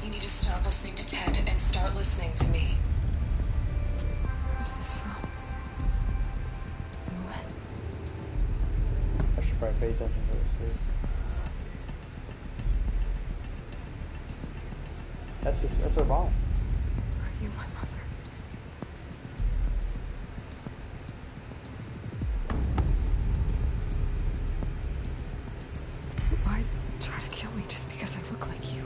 You need to stop listening to Ted and start listening to me. Where's this from? I should probably pay attention to this. That's our mom. Are you my mother? Why try to kill me just because I look like you?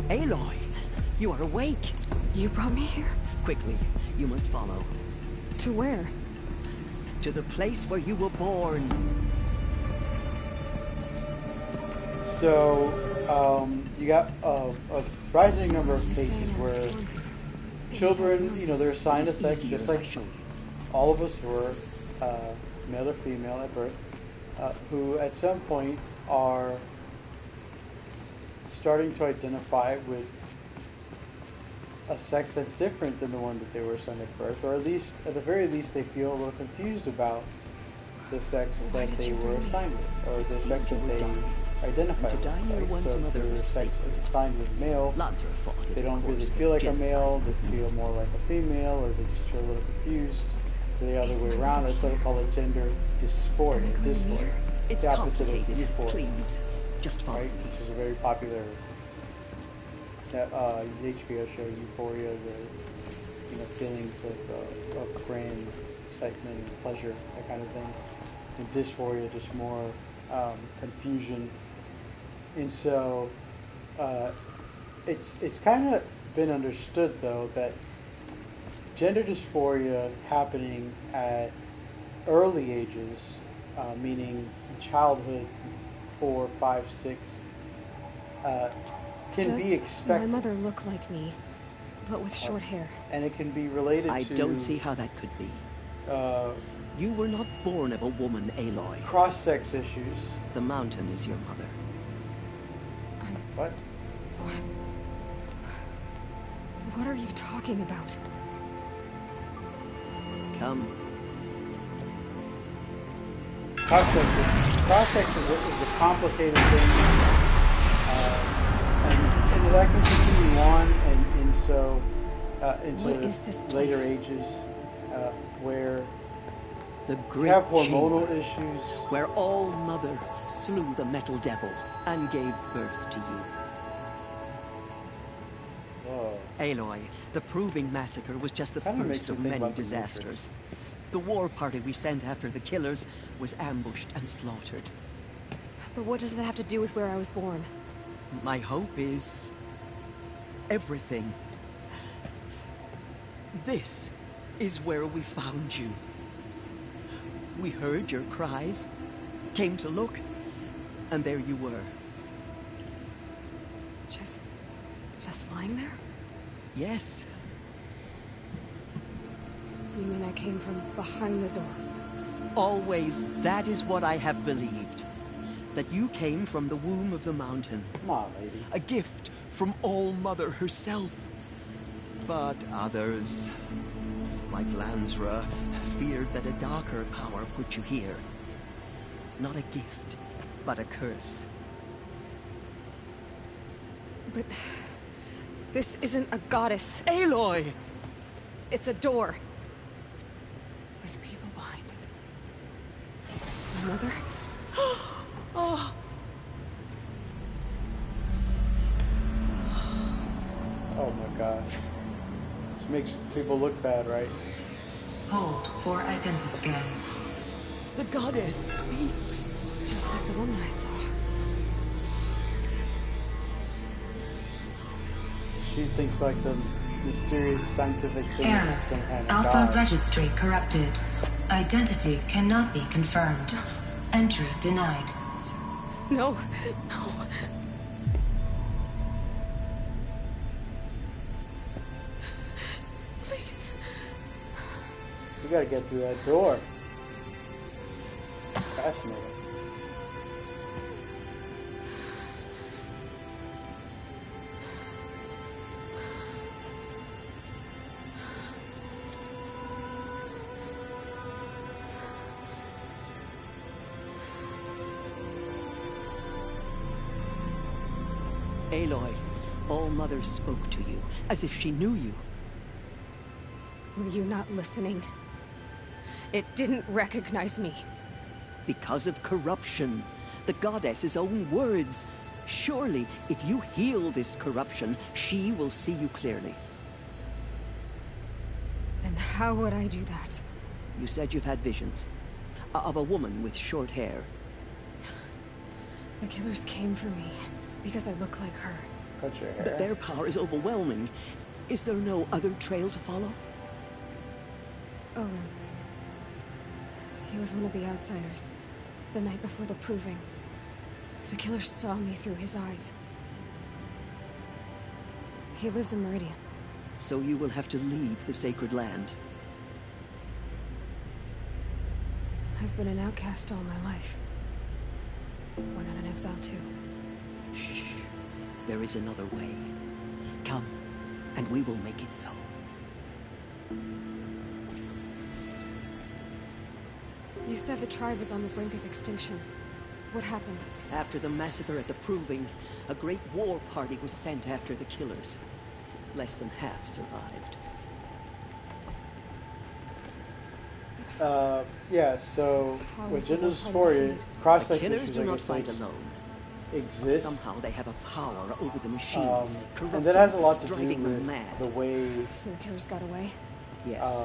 Aloy, you are awake. You brought me here? Quickly, you must follow. To where? To the place where you were born. So, you got a rising number of cases where children, you know, they're assigned to sex just like all of us were, male or female at birth, who at some point are starting to identify with a sex that's different than the one that they were assigned at birth, or at least, at the very least, they feel a little confused about the sex that they were assigned with, or the sex that they identify To with. die here once so if another their is sex is assigned as male, Lantra fought it, they of don't really course, feel but like a genocide male, with they me. feel more like a female, or they just feel a little confused. The other way around, that's what they call a gender dysphoria. Dysphoria. It's the opposite of complicated. euphoria. Please, just follow right? me. Which is a very popular HBO show, Euphoria, the feelings of grand excitement and pleasure, that kind of thing. And dysphoria, just more confusion. And so it's kind of been understood though that gender dysphoria happening at early ages, meaning childhood, 4, 5, 6, can be Does expected. my mother look like me, but with short hair? And it can be related I to... don't see how that could be. You were not born of a woman, Aloy. Cross-sex issues. The mountain is your mother. What? What are you talking about? Come. Cross-sex is a complicated thing. And that can continue on and so into What is this later place? ages where the you great have hormonal chamber, issues. Where All Mother slew the metal devil and gave birth to you. Whoa. Aloy, the Proving Massacre was just the first of many disasters. The war party we sent after the killers was ambushed and slaughtered. But what does that have to do with where I was born? My hope is... everything. This is where we found you. We heard your cries, came to look, and there you were. Just lying there? Yes. You mean I came from behind the door? Always, that is what I have believed. That you came from the womb of the mountain. Come on, lady. A gift from All Mother herself. But others, like Lansra, feared that a darker power put you here. Not a gift, but a curse. But this isn't a goddess. Aloy! It's a door. With people behind it. Mother? Oh. Oh my gosh. This makes people look bad, right? Hold for identiscan. The goddess speaks. Just like the woman I saw. She thinks like the mysterious scientific thing Error. is some kind of Alpha god. registry corrupted. Identity cannot be confirmed. Entry denied. No, no. Please. We gotta get through that door. Fascinating. Aloy, All Mother spoke to you, as if she knew you. Were you not listening? It didn't recognize me. Because of corruption. The goddess's own words. Surely, if you heal this corruption, she will see you clearly. And how would I do that? You said you've had visions. Of a woman with short hair. The killers came for me because I look like her. Cut your hair. But their power is overwhelming. Is there no other trail to follow? Oh. He was one of the outsiders. The night before the Proving. The killer saw me through his eyes. He lives in Meridian. So you will have to leave the sacred land. I've been an outcast all my life. Went on an exile too. Shh. There is another way. Come, and we will make it so. You said the tribe was on the brink of extinction. What happened? After the massacre at the Proving, a great war party was sent after the killers. Less than half survived. Yeah, so How with is the Gender war party Dysphoria, defeated? cross-sex The killers issues, do I not guess, fight like, alone. exist. Somehow they have a power over the machines, corrupting, and that has a lot to do driving them with mad. the way... So the killers got away? Yes.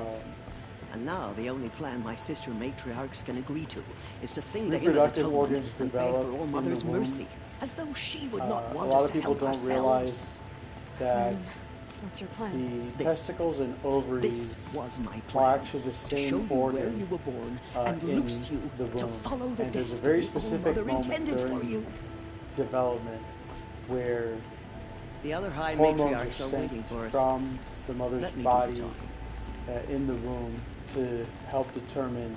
And now the only plan my sister matriarchs can agree to is to sing the hymn of reproductive atonement organs and beg develop for all in Mother's the womb. mercy, as though she would not a want lot us of to people help don't ourselves. realize that What's your plan? the testicles and ovaries was my are plan, actually the to same show you organ where you were born and in loose you the to womb. follow the And there's a destiny very all specific Mother moment intended for during you. development where The other high hormones matriarchs are are sent waiting for us. from the mother's Let me do the body talking. in the womb to help determine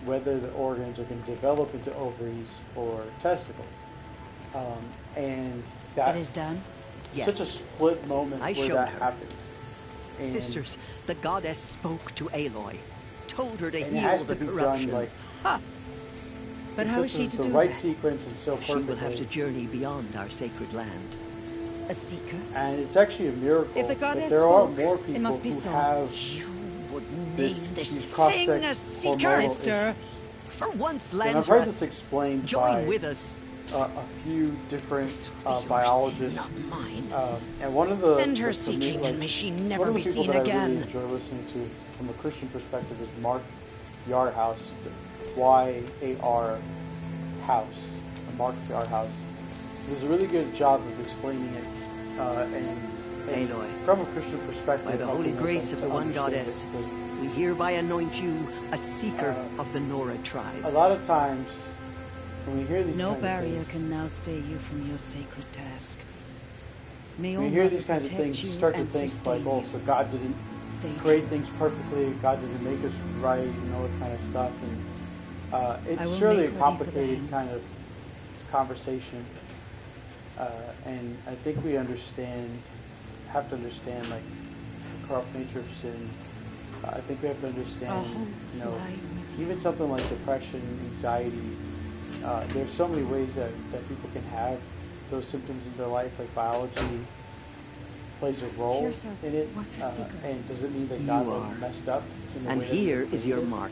whether the organs are going to develop into ovaries or testicles. And that It is done? It's such a split moment I where showed that her. happens. And Sisters, the goddess spoke to Aloy, told her to and it heal has the to be corruption. done like But it's how is just she to the do right that? sequence and so She perfectly. will have to journey beyond our sacred land. A seeker? And it's actually a miracle If the that goddess there are spoke, more it people must be who so. have This these thing cross-sex a seeker, hormonal sister. issues. For once, And I've heard Lansra, this explained join by with us. a few different biologists. And one of the Send her for me, seeking, like, and may she one never of the be people seen that I again. really enjoy listening to from a Christian perspective is Mark Yardhouse, Y-A-R House, Mark Yardhouse. He does a really good job of explaining it, and Aloy, from a Christian perspective. by the holy helping us grace of the one understand goddess, it, because we hereby anoint you a seeker of the Nora tribe. a lot of times when we hear these No kinds of barrier things, can now stay you from your sacred task. May when all you hear Mother these kinds of protect things, you you start to and think sustain like, oh, you. so God didn't Stay create things perfectly. God didn't make us right, and all that kind of stuff. And I it's will surely a make ready for the complicated hand. kind of conversation. And I think we have to understand like the corrupt nature of sin. I think we have to understand, even something like depression, anxiety. There's so many ways that people can have those symptoms in their life, like biology plays a role Tirsa, in it. what's a secret? And does it mean that You God are. like, messed up? In the And way that here He is your created? mark.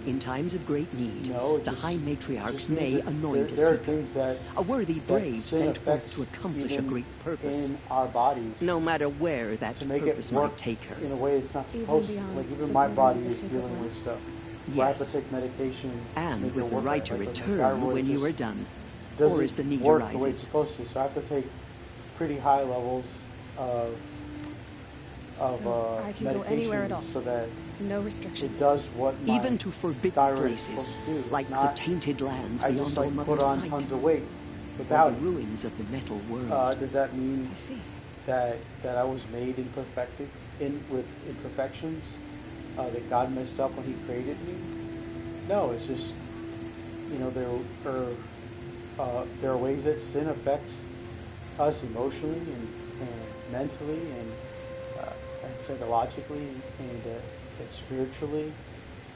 In times of great need, No, it the just- high matriarchs just means may that anoint there a are seeker, things that a worthy that brave sin sent forth affects to accomplish a even great purpose, in our bodies, no matter where that to make purpose it work might take her. in a way it's not Even supposed to. beyond Like even the my borders body of the is sacred dealing land. with stuff. Where I have to Yes. take medication to And make with it the work right to Like, my return thyroid when you just are done, doesn't or as the need work the way it's arises. supposed to. So I have to take pretty high levels of So I can go anywhere at all. medication so that No restrictions. it does what my Even to forbidden thyroid is places, supposed to do. like Not- the tainted lands I beyond just all like Mother's put on sight, tons of weight or without the it. ruins of the metal world. Does that mean I see. that I was made with imperfections? That God messed up when He created me? No, it's just there are ways that sin affects us emotionally and mentally and psychologically and spiritually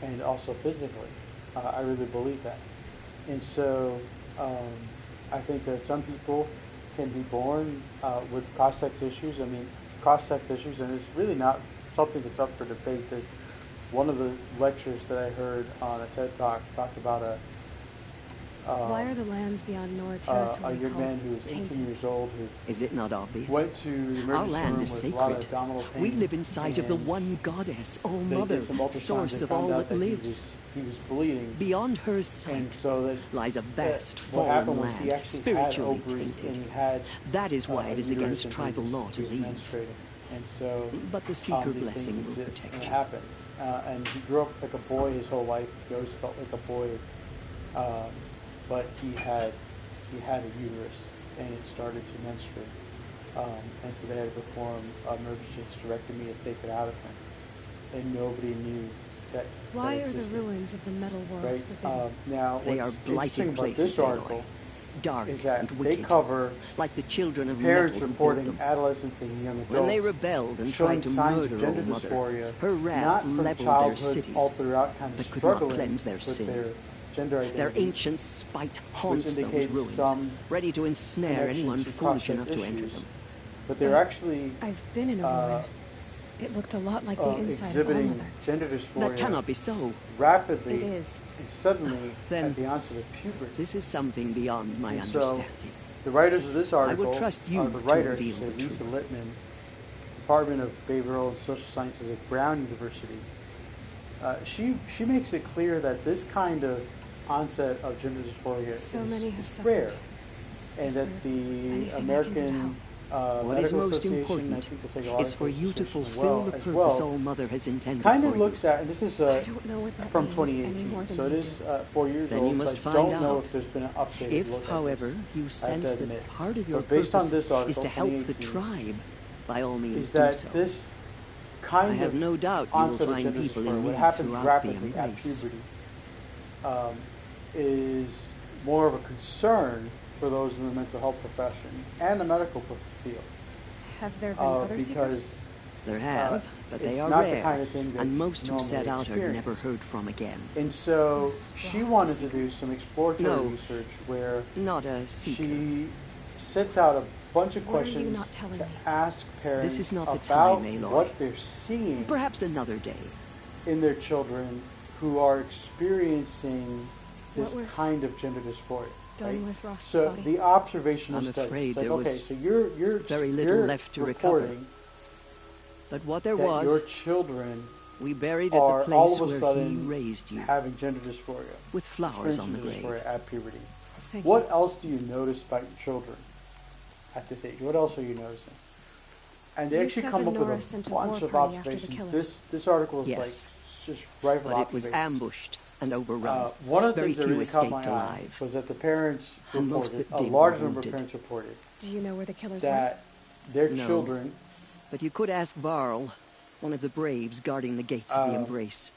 and also physically. I really believe that, and so I think that some people can be born with cross-sex issues. I mean, cross-sex issues, and it's really not something that's up for debate. That one of the lectures that I heard on a TED Talk talked about Why are the lands beyond Nora a territory young called man who was 18 tainted? years old who Is it not obvious? went to the emergency Our land room is with a lot of sacred. abdominal pain. We live inside of the and one goddess, all they mother, did some ultrasounds source and of found all out that that lives. he was bleeding. Beyond her sight And so that lies a vast what fallen happened was he land, actually had spiritually ovaries tainted. and he had That is why it is uterus against and he tribal was- law to he was leave. menstruating. And so But the seeker these blessing things will exist, protect and it you. happens. And he grew up like a boy his whole life. He always felt like a boy, but he had a uterus and it started to menstruate. And so they had to perform emergency hysterectomy to take it out of him. And nobody knew that. Why that are the existed. ruins of the metal world Right. forbidden? Now, They are what's blighted interesting about places, this Aloy. article Dark is that and they wicked, cover like the children of parents metal who reporting built them. adolescents and young adults When they rebelled and showing tried to signs murder of gender old mother, dysphoria, her wrath not from leveled their childhood cities, all throughout, kind of but could not struggling cleanse their with sin. their gender identity. Their ancient spite haunts those indicates ruins, some ready to ensnare connection anyone to foolish cross-sex enough to enter issues. them. But they're actually I've been in a ruin. It looked a lot like the inside of exhibiting All-Mother. gender dysphoria. That cannot be so. Rapidly It is. and suddenly Then at the onset of puberty. This is something beyond my And so, understanding. the writers of this article I will trust you are the to writer, reveal say the Lisa truth. Littman, Department of Behavioral and Social Sciences at Brown University. She makes it clear that this kind of onset of gender dysphoria So many have is suffered. rare, and Is that there the anything I can do to American What is Medical most Association, I important think the is Psychological for you to Association fulfill the as purpose well, All-Mother has intended kind for of looks at, and this is I don't know what that from means 2018, any more than so it you is do. 4 years Then old. you so must I find don't know out. if there's been an updated If, look at however, this, you I have sense to that admit. part of your But based purpose on this article, is to help the 2018, tribe, by all means is do that so. this kind I have of no doubt you will onset of find gender people dysphoria, in what need happens throughout rapidly the at embrace. puberty, is more of a concern for those in the mental health profession and the medical field. Have there been other seekers? Because There have, but they it's are not rare, the kind of thing that's and most who set normally out are never experienced. heard from again. And so Was she Ross wanted a to do some exploratory No. research where Not a seeker. she sets out a bunch of Why are you questions not telling to me? ask parents This is not the about time, Aloy. what they're seeing Perhaps another day. in their children who are experiencing this What was kind of gender dysphoria. done right? with Ross's So body? the observational I'm study. afraid It's like, there was okay, so you're very little you're left to recover. reporting But what there that was, your children we buried at are the all place of a where sudden he raised you, having gender dysphoria, with flowers on the experiencing grave. dysphoria at puberty. Thank What you. else do you notice about your children at this age? What else are you noticing? And they You actually said come that up Nora with a sent a bunch war of party after the observations. killers. This article is Yes. like just rifle But it was observations. ambushed and overrun. One of the Very things that few really caught escaped my eye alive. was that the parents And most reported, that a did large were number of wounded. parents reported Do you know where the killers that their No. children But you could ask Varl, one of the braves guarding the gates of the Embrace.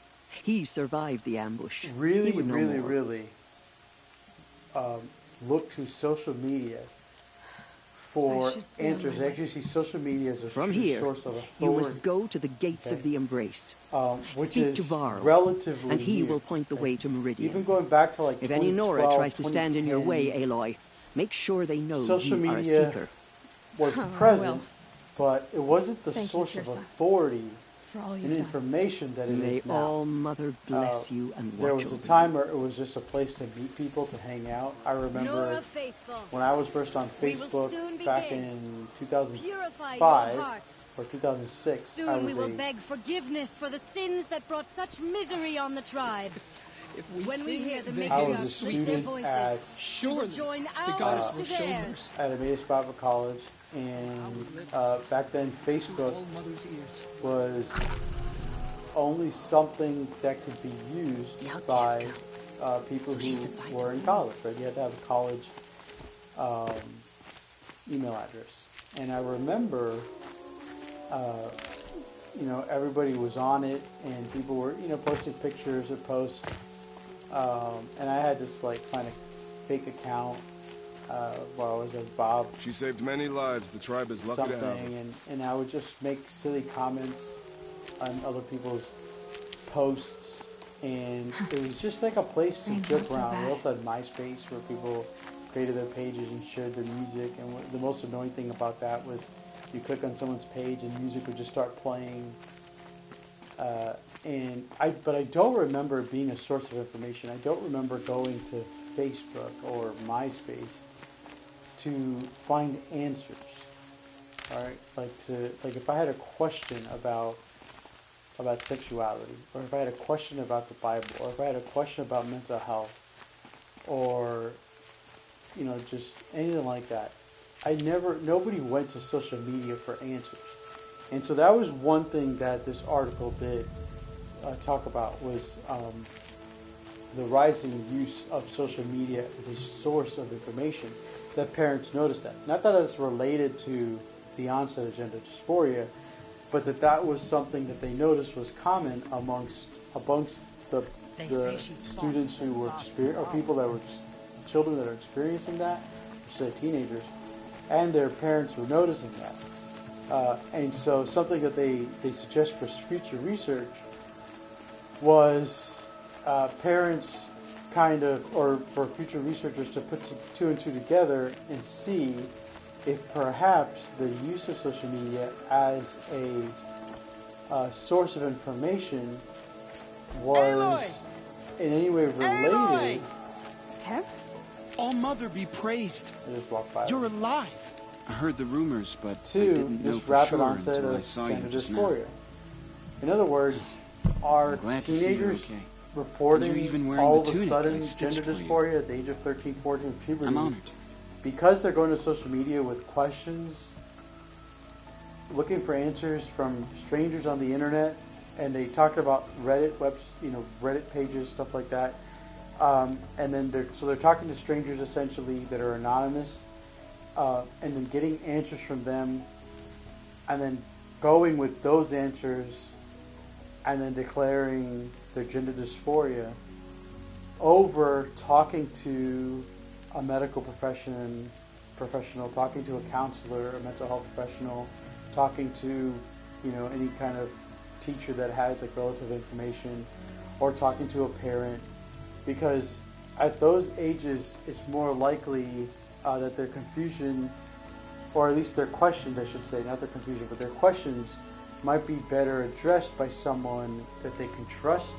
He survived the ambush. really, He would know really, more. really look to social media for should be on answers. my They way. actually see social media as a From true here, source of authority. you must go to the gates Okay. of the Embrace. Which Speak is to Varl, relatively and he new. will point the way to Meridian. Even going back to like If any Nora 2012, tries to stand in your way, 2010, Aloy, make sure they know social you are a media seeker. was Oh, present, well. but it wasn't the Thank you, source of Tirsa, authority for all and you've done. information that it May is now. All-Mother bless you and watch There was a over time where it was just a place to meet people, to hang out. I remember Nora Faithful. when I was first on We will Facebook soon back begin. in Purify 2005 your hearts. or 2006. I Soon we was will a beg forgiveness for the sins that brought such misery on the tribe. When we hear the I was a matriarchs lift their student voices, at we will join ours to theirs. at Emmaus Bible College, and back then Facebook was only something that could be used by people who were in college. Right? You had to have a college email address, and I remember, everybody was on it, and people were, posting pictures or posts, and I had this kind of fake account. Where I was like Bob. She saved many lives. The tribe is lucky to have her. Something, and I would just make silly comments on other people's posts, and it was just like a place to Thanks, joke not so around. We bad. also had MySpace where people created their pages and shared their music, and the most annoying thing about that was you click on someone's page and music would just start playing. But I don't remember it being a source of information. I don't remember going to Facebook or MySpace to find answers. All right, like if I had a question about sexuality, or if I had a question about the Bible, or if I had a question about mental health, or just anything like that, nobody went to social media for answers. And so that was one thing that this article did talk about, was the rising use of social media as a source of information, that parents noticed that. Not that it's related to the onset of gender dysphoria, but that was something that they noticed was common amongst the students who were or people that were children that are experiencing that, say teenagers, and their parents were noticing that. And so something that they suggest for future research was parents kind of, or for future researchers to put two and two together and see if perhaps the use of social media as a source of information was in any way related. Teb? All Mother be praised. I just walked by. You're alive. I heard the rumors, but to I didn't know this for rapid sure onset until I of saw you gender just now. dysphoria. In other words, are Glad to see you're teenagers okay. reporting You're even wearing all the of a tunic sudden I stitched gender for you. dysphoria at the age of 13, 14, puberty? I'm honored. Because they're going to social media with questions, looking for answers from strangers on the internet, and they talked about Reddit Reddit pages, stuff like that. And then they're talking to strangers essentially that are anonymous, and then getting answers from them, and then going with those answers, and then declaring their gender dysphoria over talking to a medical professional, talking to a counselor, a mental health professional, talking to any kind of teacher that has like relative information, or talking to a parent. Because at those ages, it's more likely that their confusion, or at least their questions, I should say, not their confusion, but their questions might be better addressed by someone that they can trust,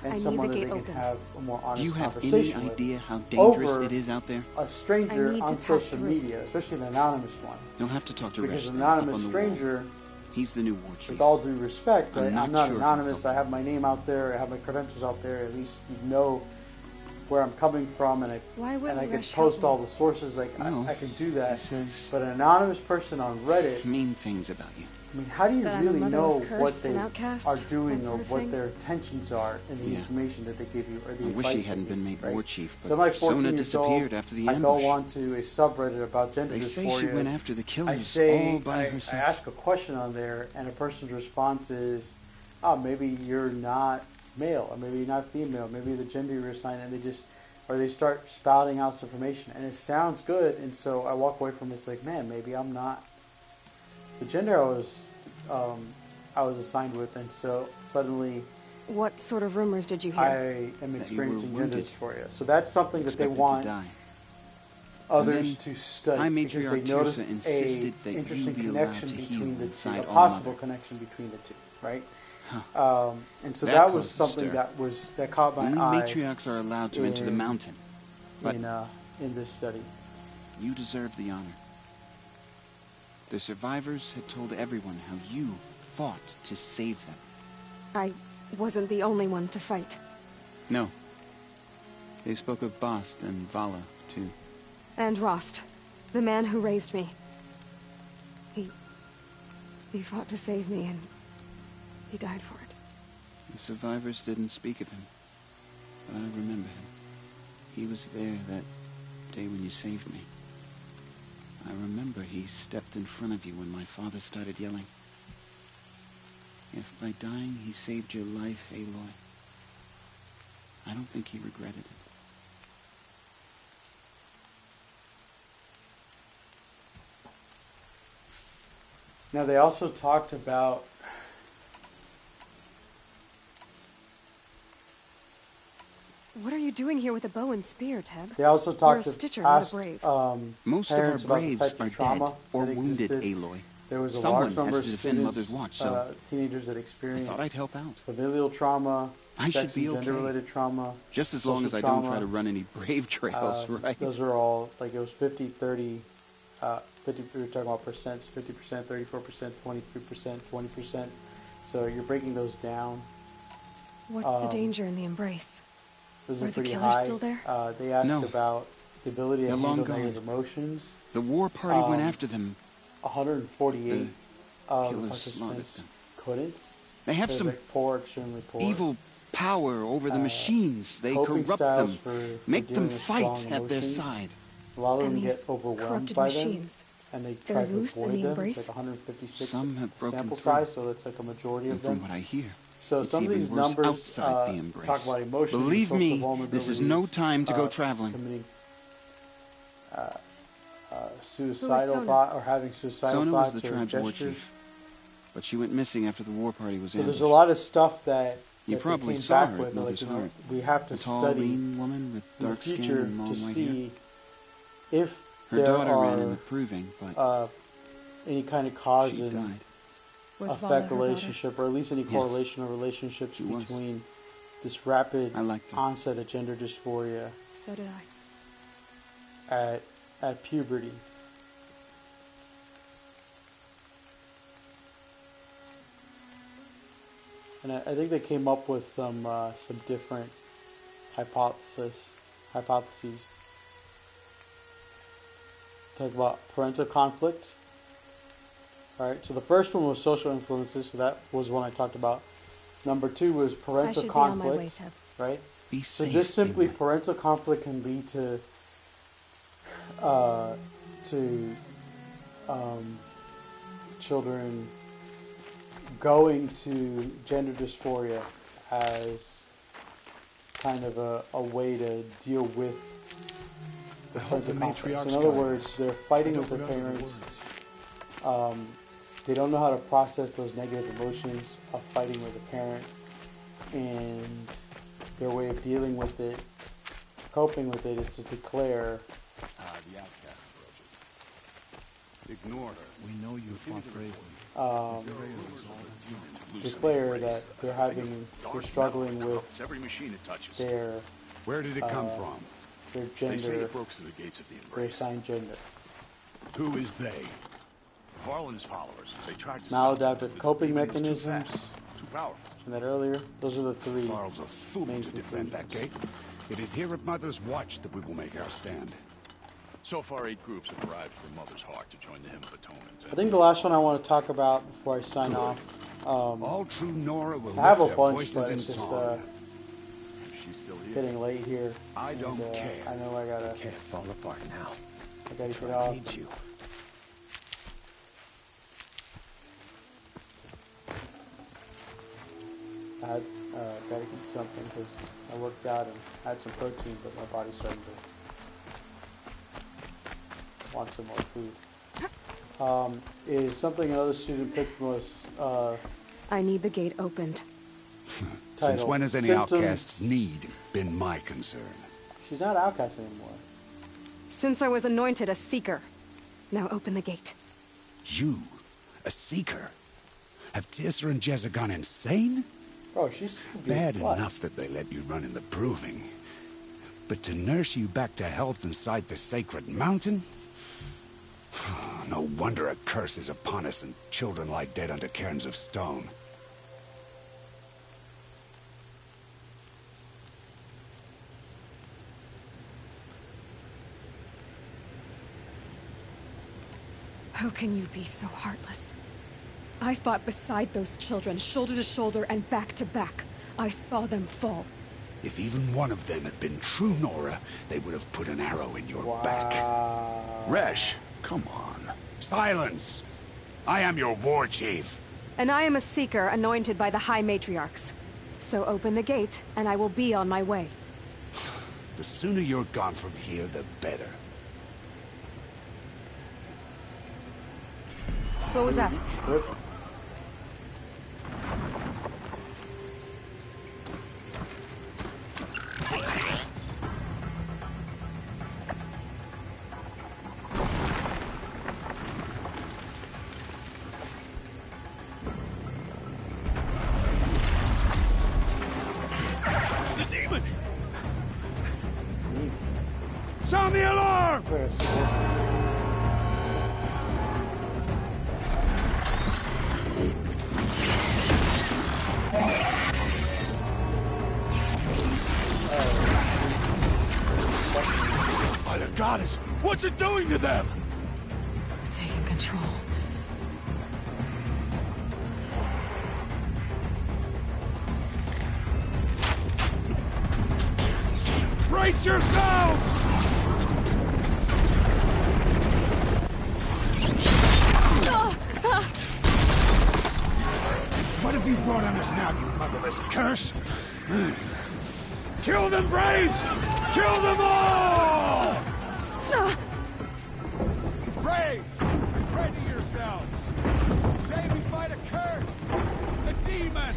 and someone that they can have a more honest Do you have conversation any with. idea how dangerous over it is out there? a stranger on social media, especially an anonymous one. You'll have to talk to Because Resh an then, up anonymous on the stranger, wall. He's the new war chief. with all due respect, right? I'm I'm not not sure anonymous. I have my name out there. I have my credentials out there. At least you know where I'm coming from, and Why would I can Resh help post me? all the sources. Like No, I can do that. he says But an anonymous person on Reddit, mean things about you. I mean, how do you That I'm a really know motherless what curse, they an outcast, are doing, that or sort of what thing? their intentions are in the Yeah. information that they give you, or the I advice wish he they hadn't give been you, made right? war chief, but So I'm like 14 Sona years disappeared old. after the I ambush. go onto a subreddit about gender They dysphoria. say she went after the killers I say, all by I herself. ask a question on there, and a person's response is, "Oh, maybe you're not male, or maybe you're not female, maybe the gender you're assigned," and they start spouting out some information, and it sounds good, and so I walk away from it. It's like, man, maybe I'm not the gender I was assigned with, and so suddenly What sort of rumors did you hear? I am That you experiencing were gender wounded. dysphoria. So that's something that they Expected to want die. others And then to study, High because Matriarch they noticed Tirsa insisted a that you interesting be allowed connection to between heal the two, inside a All possible Mother. connection between the two, right? Huh. And so That that was caused a something stir. that caught my Only eye matriarchs are allowed to enter the in- mountain. But in this study. you deserve the honor. The survivors had told everyone how you fought to save them. I wasn't the only one to fight. No. They spoke of Bast and Vala, too. And Rost, the man who raised me. He fought to save me, and he died for it. The survivors didn't speak of him, but I remember him. He was there that day when you saved me. I remember he stepped in front of you when my father started yelling. If by dying he saved your life, Aloy, I don't think he regretted it. Now they also talked about What are you doing here with a bow and spear, Teb? They also You're a talked to Stitcher, not a asked, brave. Most of our parents about the braves type are of trauma dead or that wounded, existed. Aloy. There was a Someone large number has of to defend students, Mother's Watch, so teenagers that I experienced thought I'd help out. familial trauma, I sex should be and okay. gender-related trauma, Just as long as I social don't trauma. try to run any brave trails, right? Those are all, like, it was 50, 30, 50, we were talking about percents, 50%, 34%, 23%, 20%. So you're breaking those down. What's the danger in the embrace? Those Are are the pretty killers high. still there? They asked No. about the ability to They're long handle gone. negative emotions. The war party went Um, after them. 148 of the killers slaughtered participants them. couldn't. They have There's, some like, poor, extremely poor. evil power over the machines. They coping corrupt styles them, for make them dealing with fight strong at their emotions. side. A lot of And them these get overwhelmed corrupted by machines, them, and they they're try to loose in avoid the them. embrace? It's like 156 Some have broken sample through. size, so that's like a majority And of from them. what I hear, So it's some of even these worse numbers outside the embrace. talk about emotions. Believe social me, this is no vulnerabilities, time to go traveling. Committing suicidal Sona? thought or having suicidal Sona was thoughts the or tribe's war gestures. chief, but she went missing after the war party was So there's ambushed. a lot of stuff that that probably they came saw back her with. at Like, Mother's Heart. we have to The tall, study lean woman with in the dark skin future and long to white see hair. if Her there daughter are ran in the proving, but any kind of cause she and died. Was Vala effect her relationship, or at least any Yes. correlation or relationships She was. between this rapid I liked her. onset of gender dysphoria So did I. at puberty. And I think they came up with some different hypotheses. Talk about parental conflict. All right, so the first one was social influences, so that was one I talked about. Number 2 was I parental should conflict, be on my way, Teb. right? Be So safe, just simply Ingrid. parental conflict can lead to children going to gender dysphoria as kind of a way to deal with the parental conflict. In other words, they're fighting with their parents. They don't know how to process those negative emotions of fighting with a parent, and their way of dealing with it, coping with it, is to declare. The outcast approaches. Ignore her. We know you fought bravely. Declare that they're struggling with Every machine it touches. their Where did it come from? their They say gender, it broke through the gates of the their Embrace. assigned gender. Who is they? Varl and his followers. They tried to Maladaptive coping but he was too mechanisms. fast, too powerful. And that earlier, those are the 3 Varl's a fool main to defend that gate. It is here at Mother's Watch that we will make our stand. So far, 8 groups have arrived from Mother's Heart to join the Hymn of Atonement. I think the last one I want to talk about before I sign off. All true Nora will I have a lift their bunch, voices but in it's just song. She's still here. getting late here. I don't care. I know I gotta. Can't fall apart now. I gotta get I off. need you. I had, gotta eat something because I worked out and had some protein, but my body's starting to want some more food. Is something another student picked was I need the gate opened. Since when has any Symptoms. outcast's need been my concern? She's not outcast anymore. Since I was anointed a seeker. Now open the gate. You, a seeker? Have Teersa and Jezza gone insane? Bro, she's Bad enough that they let you run in the proving. But to nurse you back to health inside the sacred mountain? No wonder a curse is upon us and children lie dead under cairns of stone. How can you be so heartless? I fought beside those children, shoulder to shoulder and back to back. I saw them fall. If even one of them had been true Nora, they would have put an arrow in your back. Resh, come on. Silence! I am your war chief. And I am a seeker anointed by the High Matriarchs. So open the gate, and I will be on my way. The sooner you're gone from here, the better. What was that? The demon! Sound the alarm! By the goddess, what's it doing to them? Taking control. Brace yourselves! What have you brought on us now, you motherless curse? Kill them, Braves! Kill them all! Brave! Ready yourselves! Today we fight a curse! The demon!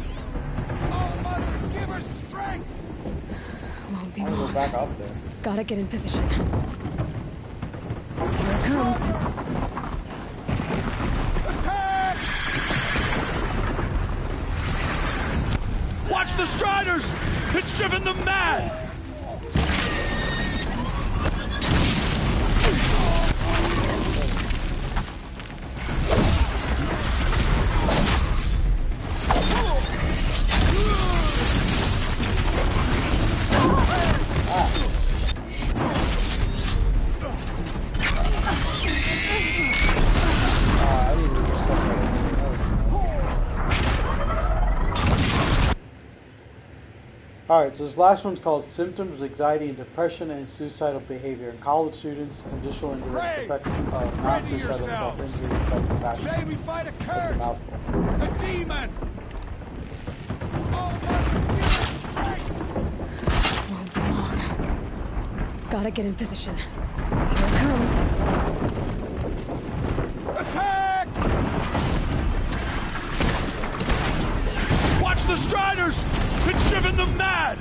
Oh, Mother your strength! Won't be I'm gonna long. go back up there. Gotta get in position. Here it comes. Attack! Watch the Striders! It's driven them mad! Alright, so this last one's called Symptoms of Anxiety and Depression and Suicidal Behavior in College Students, Conditional Indirect Effects of Non-Suicidal Self-Injury and Self-Compassion. Today we fight a That's a curse! mouthful. A demon! Won't be long. Gotta get in position. Here it comes. Attack! Watch the Striders! It's driven them mad!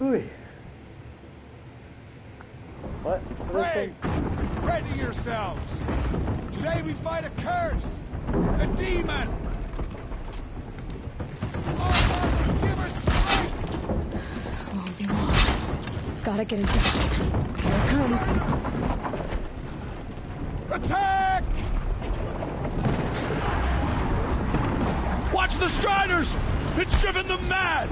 Ooh. What? Brave! Ready yourselves! Today we fight a curse! A demon! Give her strength! Won't be long. Gotta get in position. Here it comes. Attack! Watch the Striders! It's driven them mad!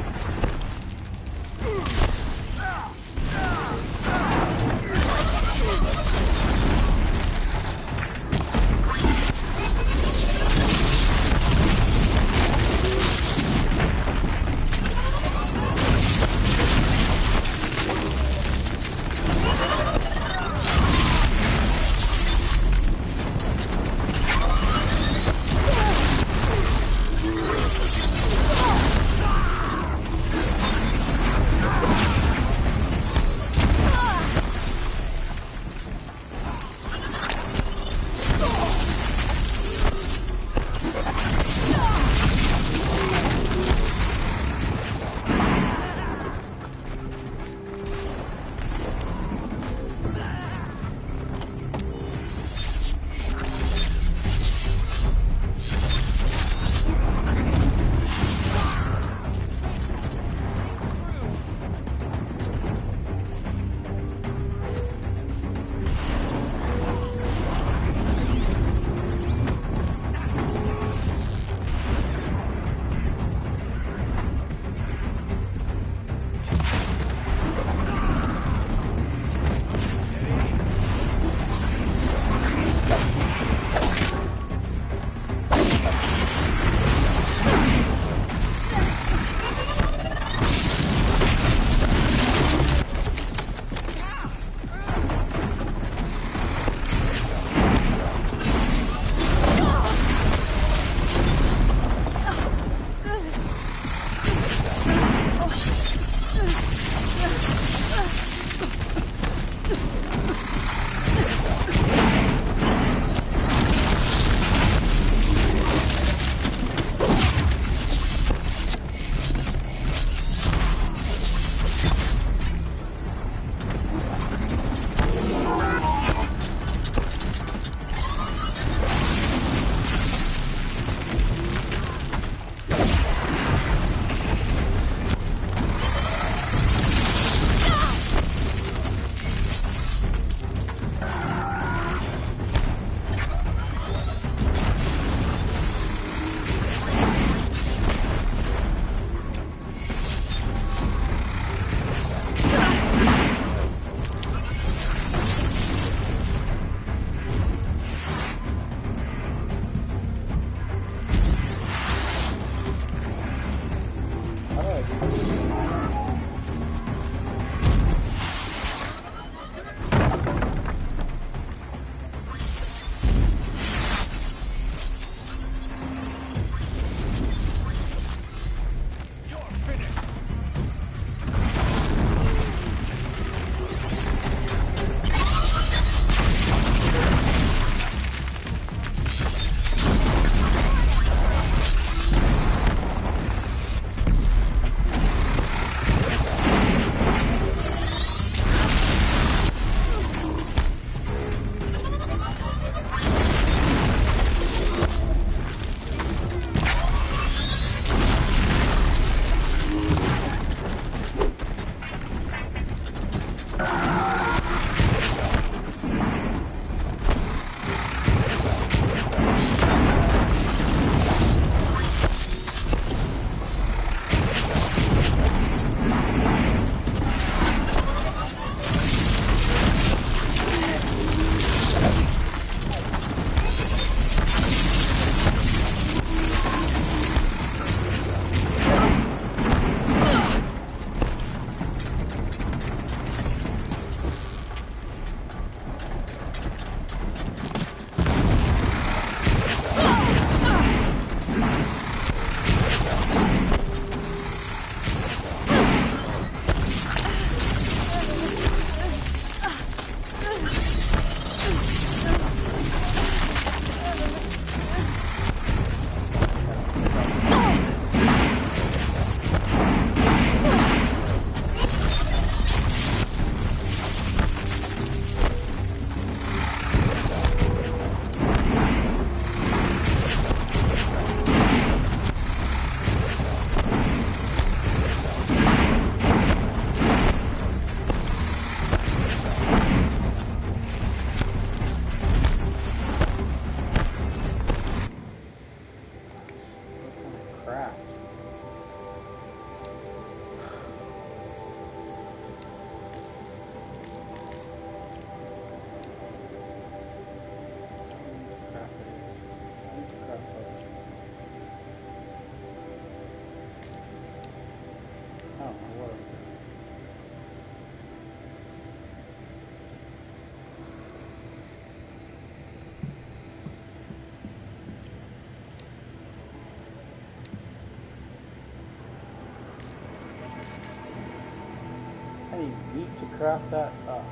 need to craft that up.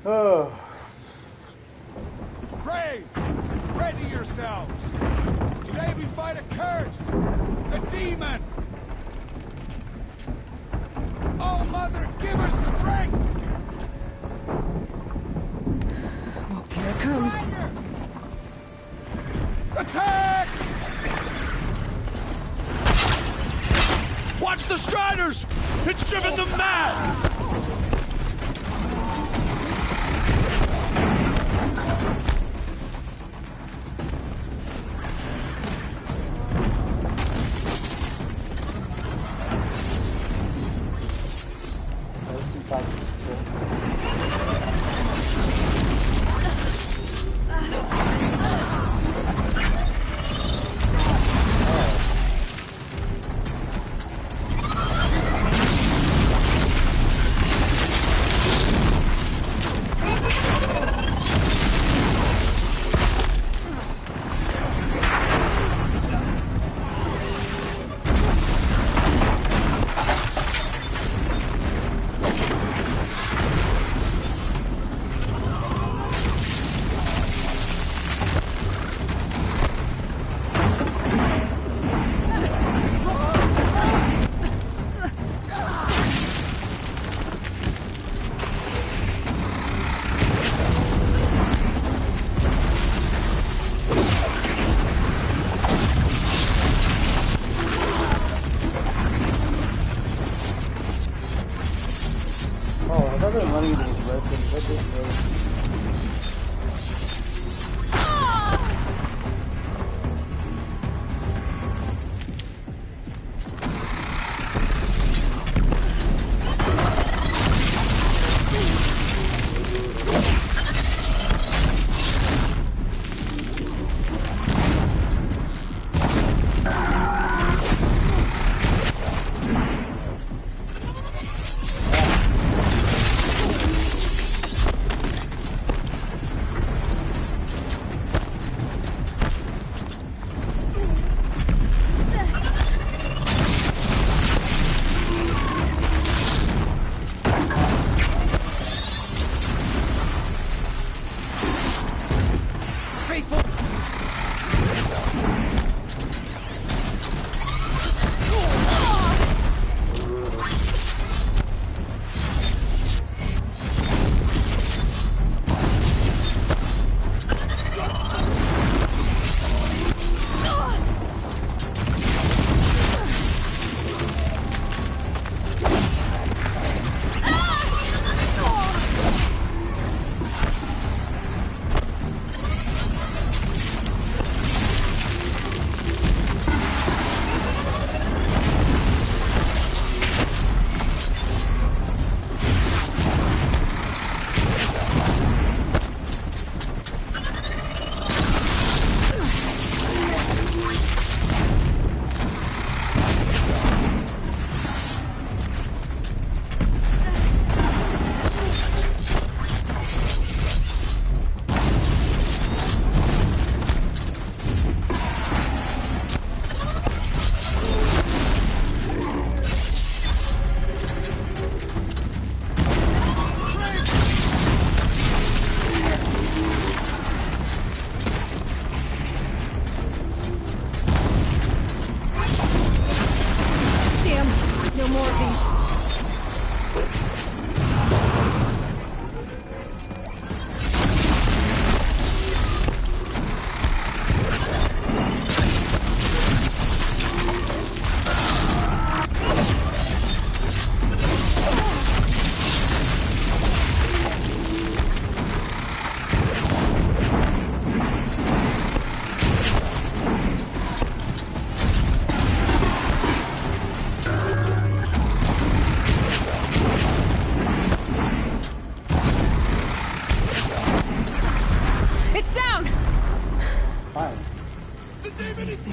Oh. Brave! Ready yourselves! Today we fight a curse! A demon! Oh, Mother, give us strength! Oh, here it comes. Attack! Watch the Striders! It's driven them mad!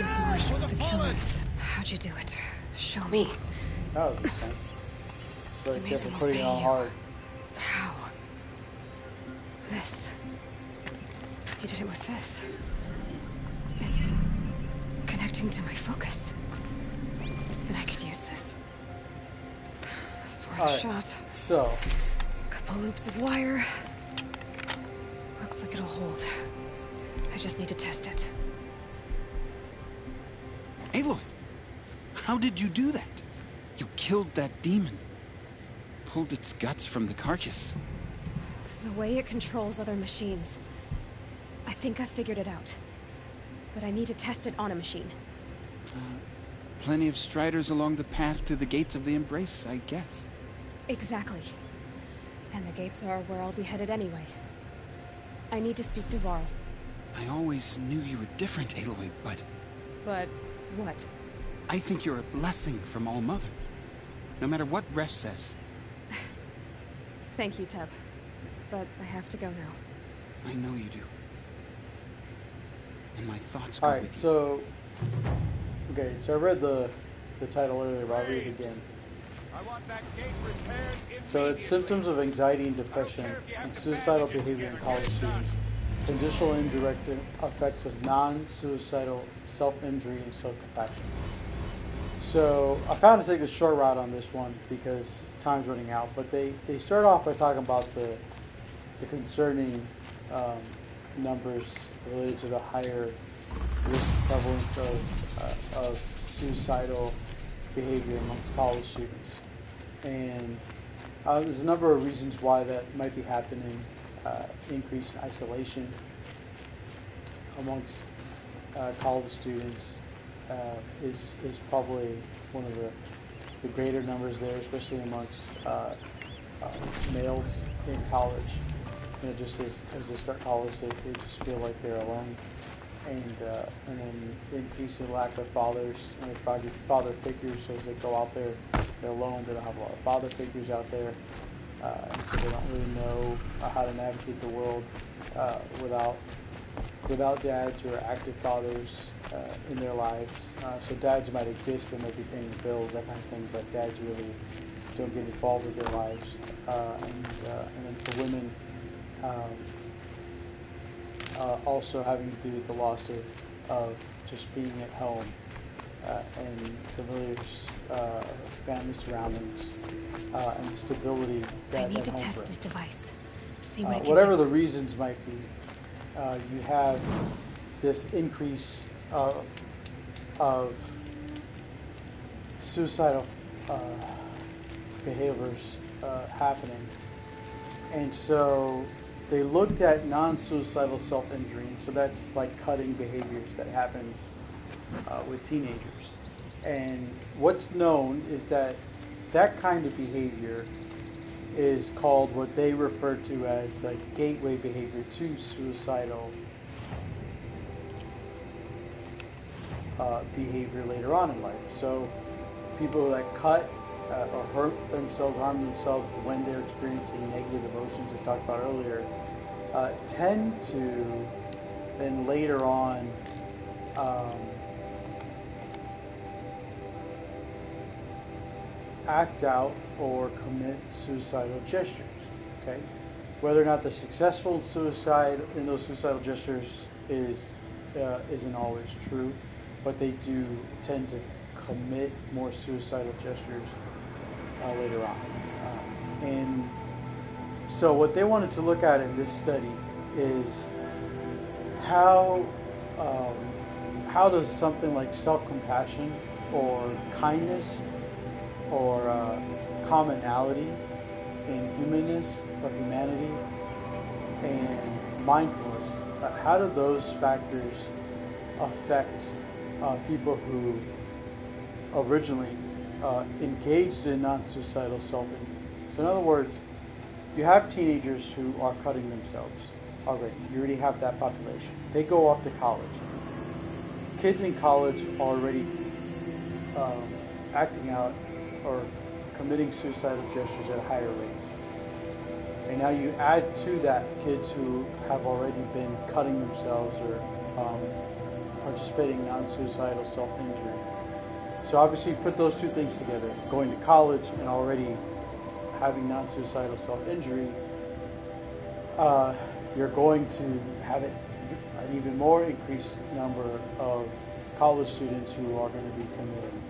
Miss Marsh with the killers. How'd you do it? Show me. That would make sense. It's like You they're made them putting it obey on you. hard. How? This. You did it with this. It's connecting to my focus. Then I could use this. It's worth a Alright, shot. so Couple loops of wire. Looks like it'll hold. I just need to test it. Aloy, how did you do that? You killed that demon. Pulled its guts from the carcass. The way it controls other machines. I think I figured it out. But I need to test it on a machine. Plenty of striders along the path to the gates of the Embrace, I guess. Exactly. And the gates are where I'll be headed anyway. I need to speak to Varl. I always knew you were different, Aloy, but But what? I think you're a blessing from All Mother. No matter what Resh says. Thank you, Teb. But I have to go now. I know you do. And my thoughts go alright, with you. so okay, so I read the title earlier, but I'll read it again. So it's symptoms of anxiety and depression and suicidal behavior in college students. Conditional indirect effects of non-suicidal self-injury and self-compassion. So I found to take the short route on this one because time's running out. But they start off by talking about the concerning numbers related to the higher risk prevalence of suicidal behavior amongst college students. And there's a number of reasons why that might be happening. Increase in isolation amongst college students is probably one of the greater numbers there, especially amongst males in college. You know, just as they start college, they just feel like they're alone, and then increasing lack of fathers and father figures. So as they go out there, they're alone. They don't have a lot of father figures out there. And so they don't really know how to navigate the world without dads or active fathers in their lives. So dads might exist, they might be paying bills, that kind of thing, but dads really don't get involved with their lives. And then for women, also having to do with the loss of just being at home and familiar family surroundings and stability. I need to test this device. See what I can whatever do. the reasons might be, you have this increase of suicidal behaviors happening, and so they looked at non-suicidal self-injury. So that's like cutting behaviors that happens with teenagers. And what's known is that kind of behavior is called what they refer to as like gateway behavior to suicidal behavior later on in life. So people that cut or hurt themselves, harm themselves when they're experiencing negative emotions I talked about earlier, tend to then later on act out or commit suicidal gestures. Okay, whether or not they're successful in suicide in those suicidal gestures isn't always true, but they do tend to commit more suicidal gestures later on. And so what they wanted to look at in this study is how does something like self-compassion or kindness or commonality in humanness or humanity and mindfulness, how do those factors affect people who originally engaged in non-suicidal self-injury? So in other words, you have teenagers who are cutting themselves already. You already have that population. They go off to college. Kids in college are already acting out or committing suicidal gestures at a higher rate. And now you add to that kids who have already been cutting themselves or participating in non-suicidal self-injury. So obviously put those two things together, going to college and already having non-suicidal self-injury, you're going to have an even more increased number of college students who are going to be committing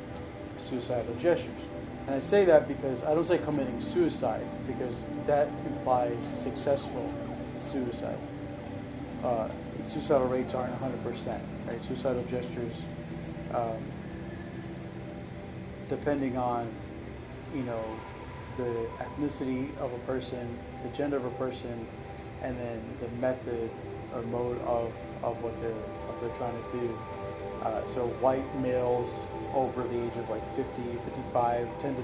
suicidal gestures. And I say that because I don't say committing suicide, because that implies successful suicide. Suicidal rates aren't 100%, right? Suicidal gestures, depending on, you know, the ethnicity of a person, the gender of a person, and then the method or mode of what they're trying to do. So white males over the age of like 50, 55 tend to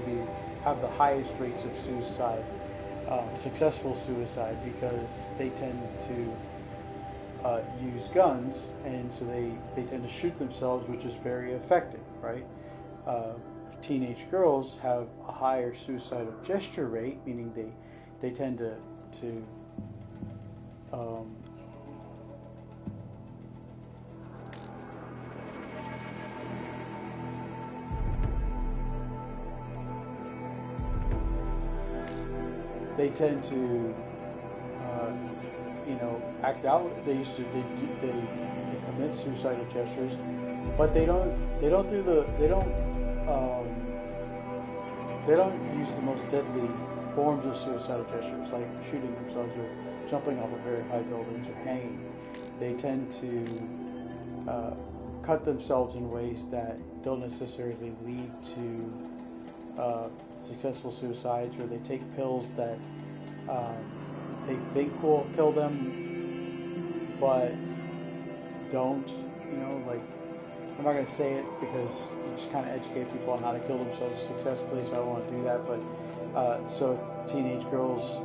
have the highest rates of suicide, successful suicide, because they tend to use guns, and so they tend to shoot themselves, which is very effective, right? Teenage girls have a higher suicidal gesture rate, meaning they tend to act out. They commit suicidal gestures, but they don't use the most deadly forms of suicidal gestures, like shooting themselves or jumping off of very high buildings or hanging. They tend to cut themselves in ways that don't necessarily lead to successful suicides, or they take pills that they think will kill them, but don't. Like, I'm not going to say it because you just kind of educate people on how to kill themselves successfully, so I don't want to do that. But so teenage girls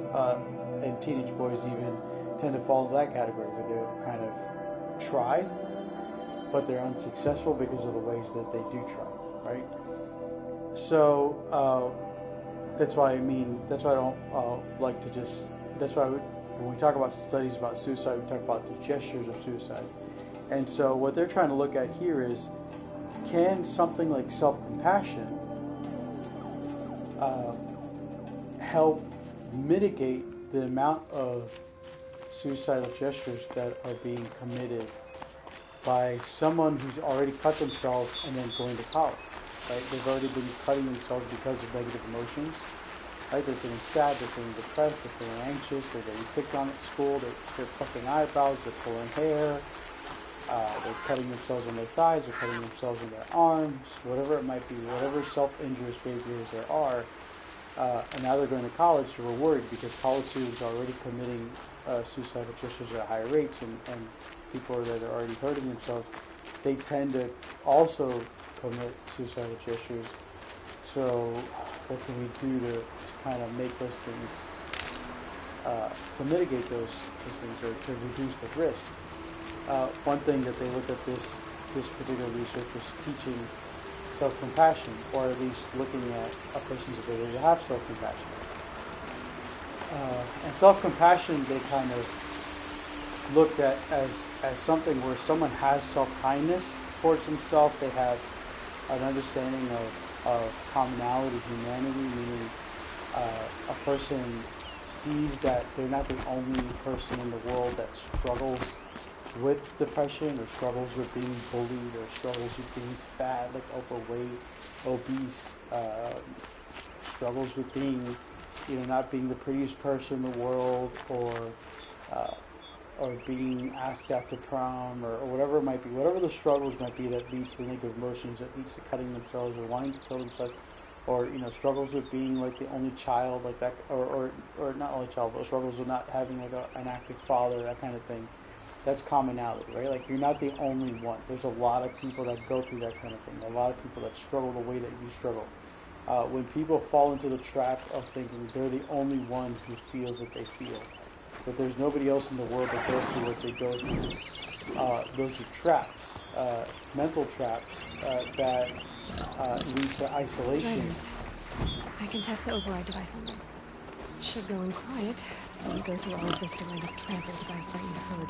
and teenage boys even tend to fall into that category, where they're kind of try, but they're unsuccessful because of the ways that they do try, right? So that's why I don't like to just. That's why when we talk about studies about suicide, we talk about the gestures of suicide. And so what they're trying to look at here is, can something like self-compassion help mitigate the amount of suicidal gestures that are being committed by someone who's already cut themselves and then going to college, right? They've already been cutting themselves because of negative emotions, right? They're feeling sad, they're feeling depressed, they're feeling anxious, they're getting picked on at school, they're plucking eyebrows, they're pulling hair, they're cutting themselves on their thighs, they're cutting themselves on their arms, whatever it might be, whatever self-injurious behaviors there are. And now they're going to college, so we're worried because college students are already committing suicidal gestures at higher rates, and people that are already hurting themselves, they tend to also commit suicidal gestures. So what can we do to kind of make those things, to mitigate those things, or to reduce the risk? One thing that they looked at this particular research was teaching self-compassion, or at least looking at a person's ability to have self-compassion. And self-compassion, they kind of looked at as something where someone has self-kindness towards himself. They have an understanding of commonality, humanity, meaning a person sees that they're not the only person in the world that struggles with depression, or struggles with being bullied, or struggles with being fat, like overweight, obese, struggles with being, not being the prettiest person in the world, or being asked out to prom, or whatever it might be, whatever the struggles might be that leads to negative emotions, that leads to cutting themselves or wanting to kill themselves, or struggles with being like the only child, like that, or not only child, but struggles with not having like an active father, that kind of thing. That's commonality, right? Like, you're not the only one. There's a lot of people that go through that kind of thing. A lot of people that struggle the way that you struggle. When people fall into the trap of thinking they're the only one who feels what they feel, that there's nobody else in the world that goes through what they go through, those are traps, mental traps that lead to isolation. Striders. I can test the override device on them. It should go in quiet. When we go through all of this to wind up trampled by a frightened herd.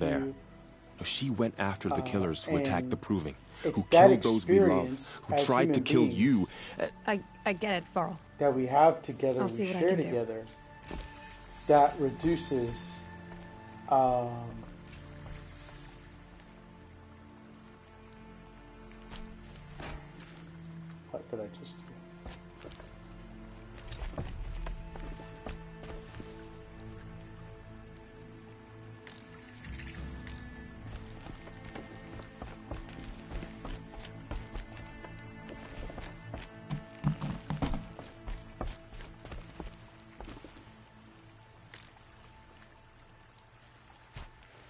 bear. She went after the killers who attacked the Proving, who that killed those we love, who as tried to human kill beings you. I get it, Varl. That we have together, I'll see we what I share can do. together, that reduces what did I just do?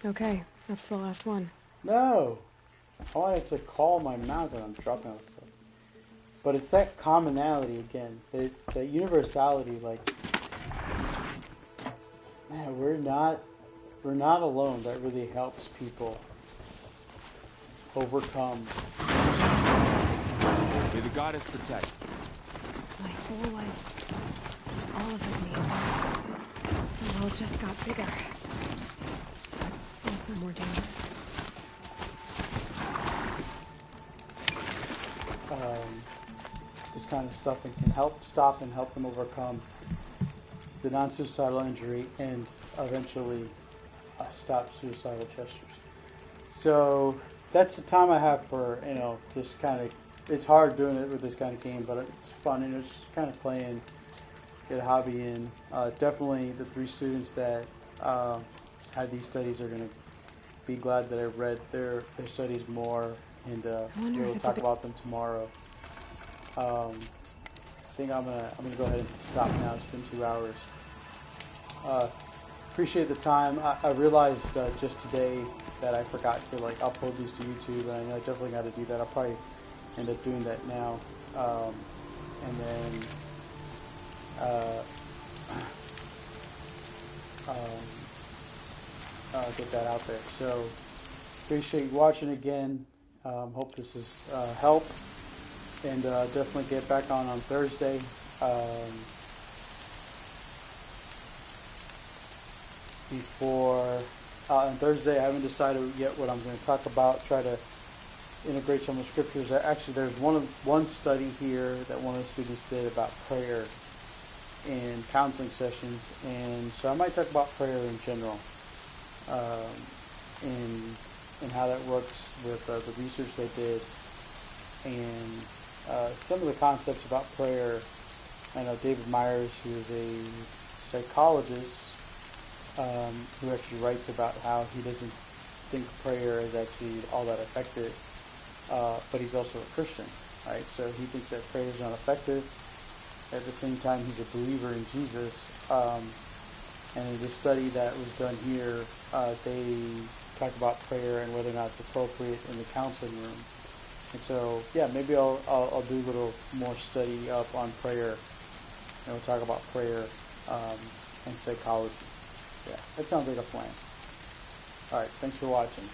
Okay, that's the last one. No! I wanted to call my mountain. I'm dropping out stuff. But it's that commonality again. That universality, like, man, we're not alone. That really helps people overcome. May the goddess protect. My whole life, all of us need this. The world just got bigger. Also more dangerous. This kind of stuff and can help stop and help them overcome the non-suicidal injury and eventually stop suicidal gestures. So that's the time I have for, this kind of, it's hard doing it with this kind of game, but it's fun, and it's just kind of playing, get a hobby in. Definitely the 3 students that had these studies are going to be glad that I read their studies more, and we'll talk about them tomorrow. I think I'm gonna go ahead and stop now. It's been 2 hours. Appreciate the time. I realized just today that I forgot to upload these to YouTube, and I know I definitely got to do that. I'll probably end up doing that now, and then get that out there. So appreciate you watching again. Hope this has helped. And definitely get back on Thursday. On Thursday, I haven't decided yet what I'm going to talk about. Try to integrate some of the scriptures. Actually, there's one study here that one of the students did about prayer in counseling sessions, and so I might talk about prayer in general, and how that works with the research they did, and some of the concepts about prayer. I know David Myers, who is a psychologist, who actually writes about how he doesn't think prayer is actually all that effective, but he's also a Christian, right? So he thinks that prayer is not effective. At the same time, he's a believer in Jesus. And in this study that was done here, they talk about prayer and whether or not it's appropriate in the counseling room. And so, yeah, maybe I'll do a little more study up on prayer, and we'll talk about prayer and psychology. Yeah, that sounds like a plan. All right, thanks for watching.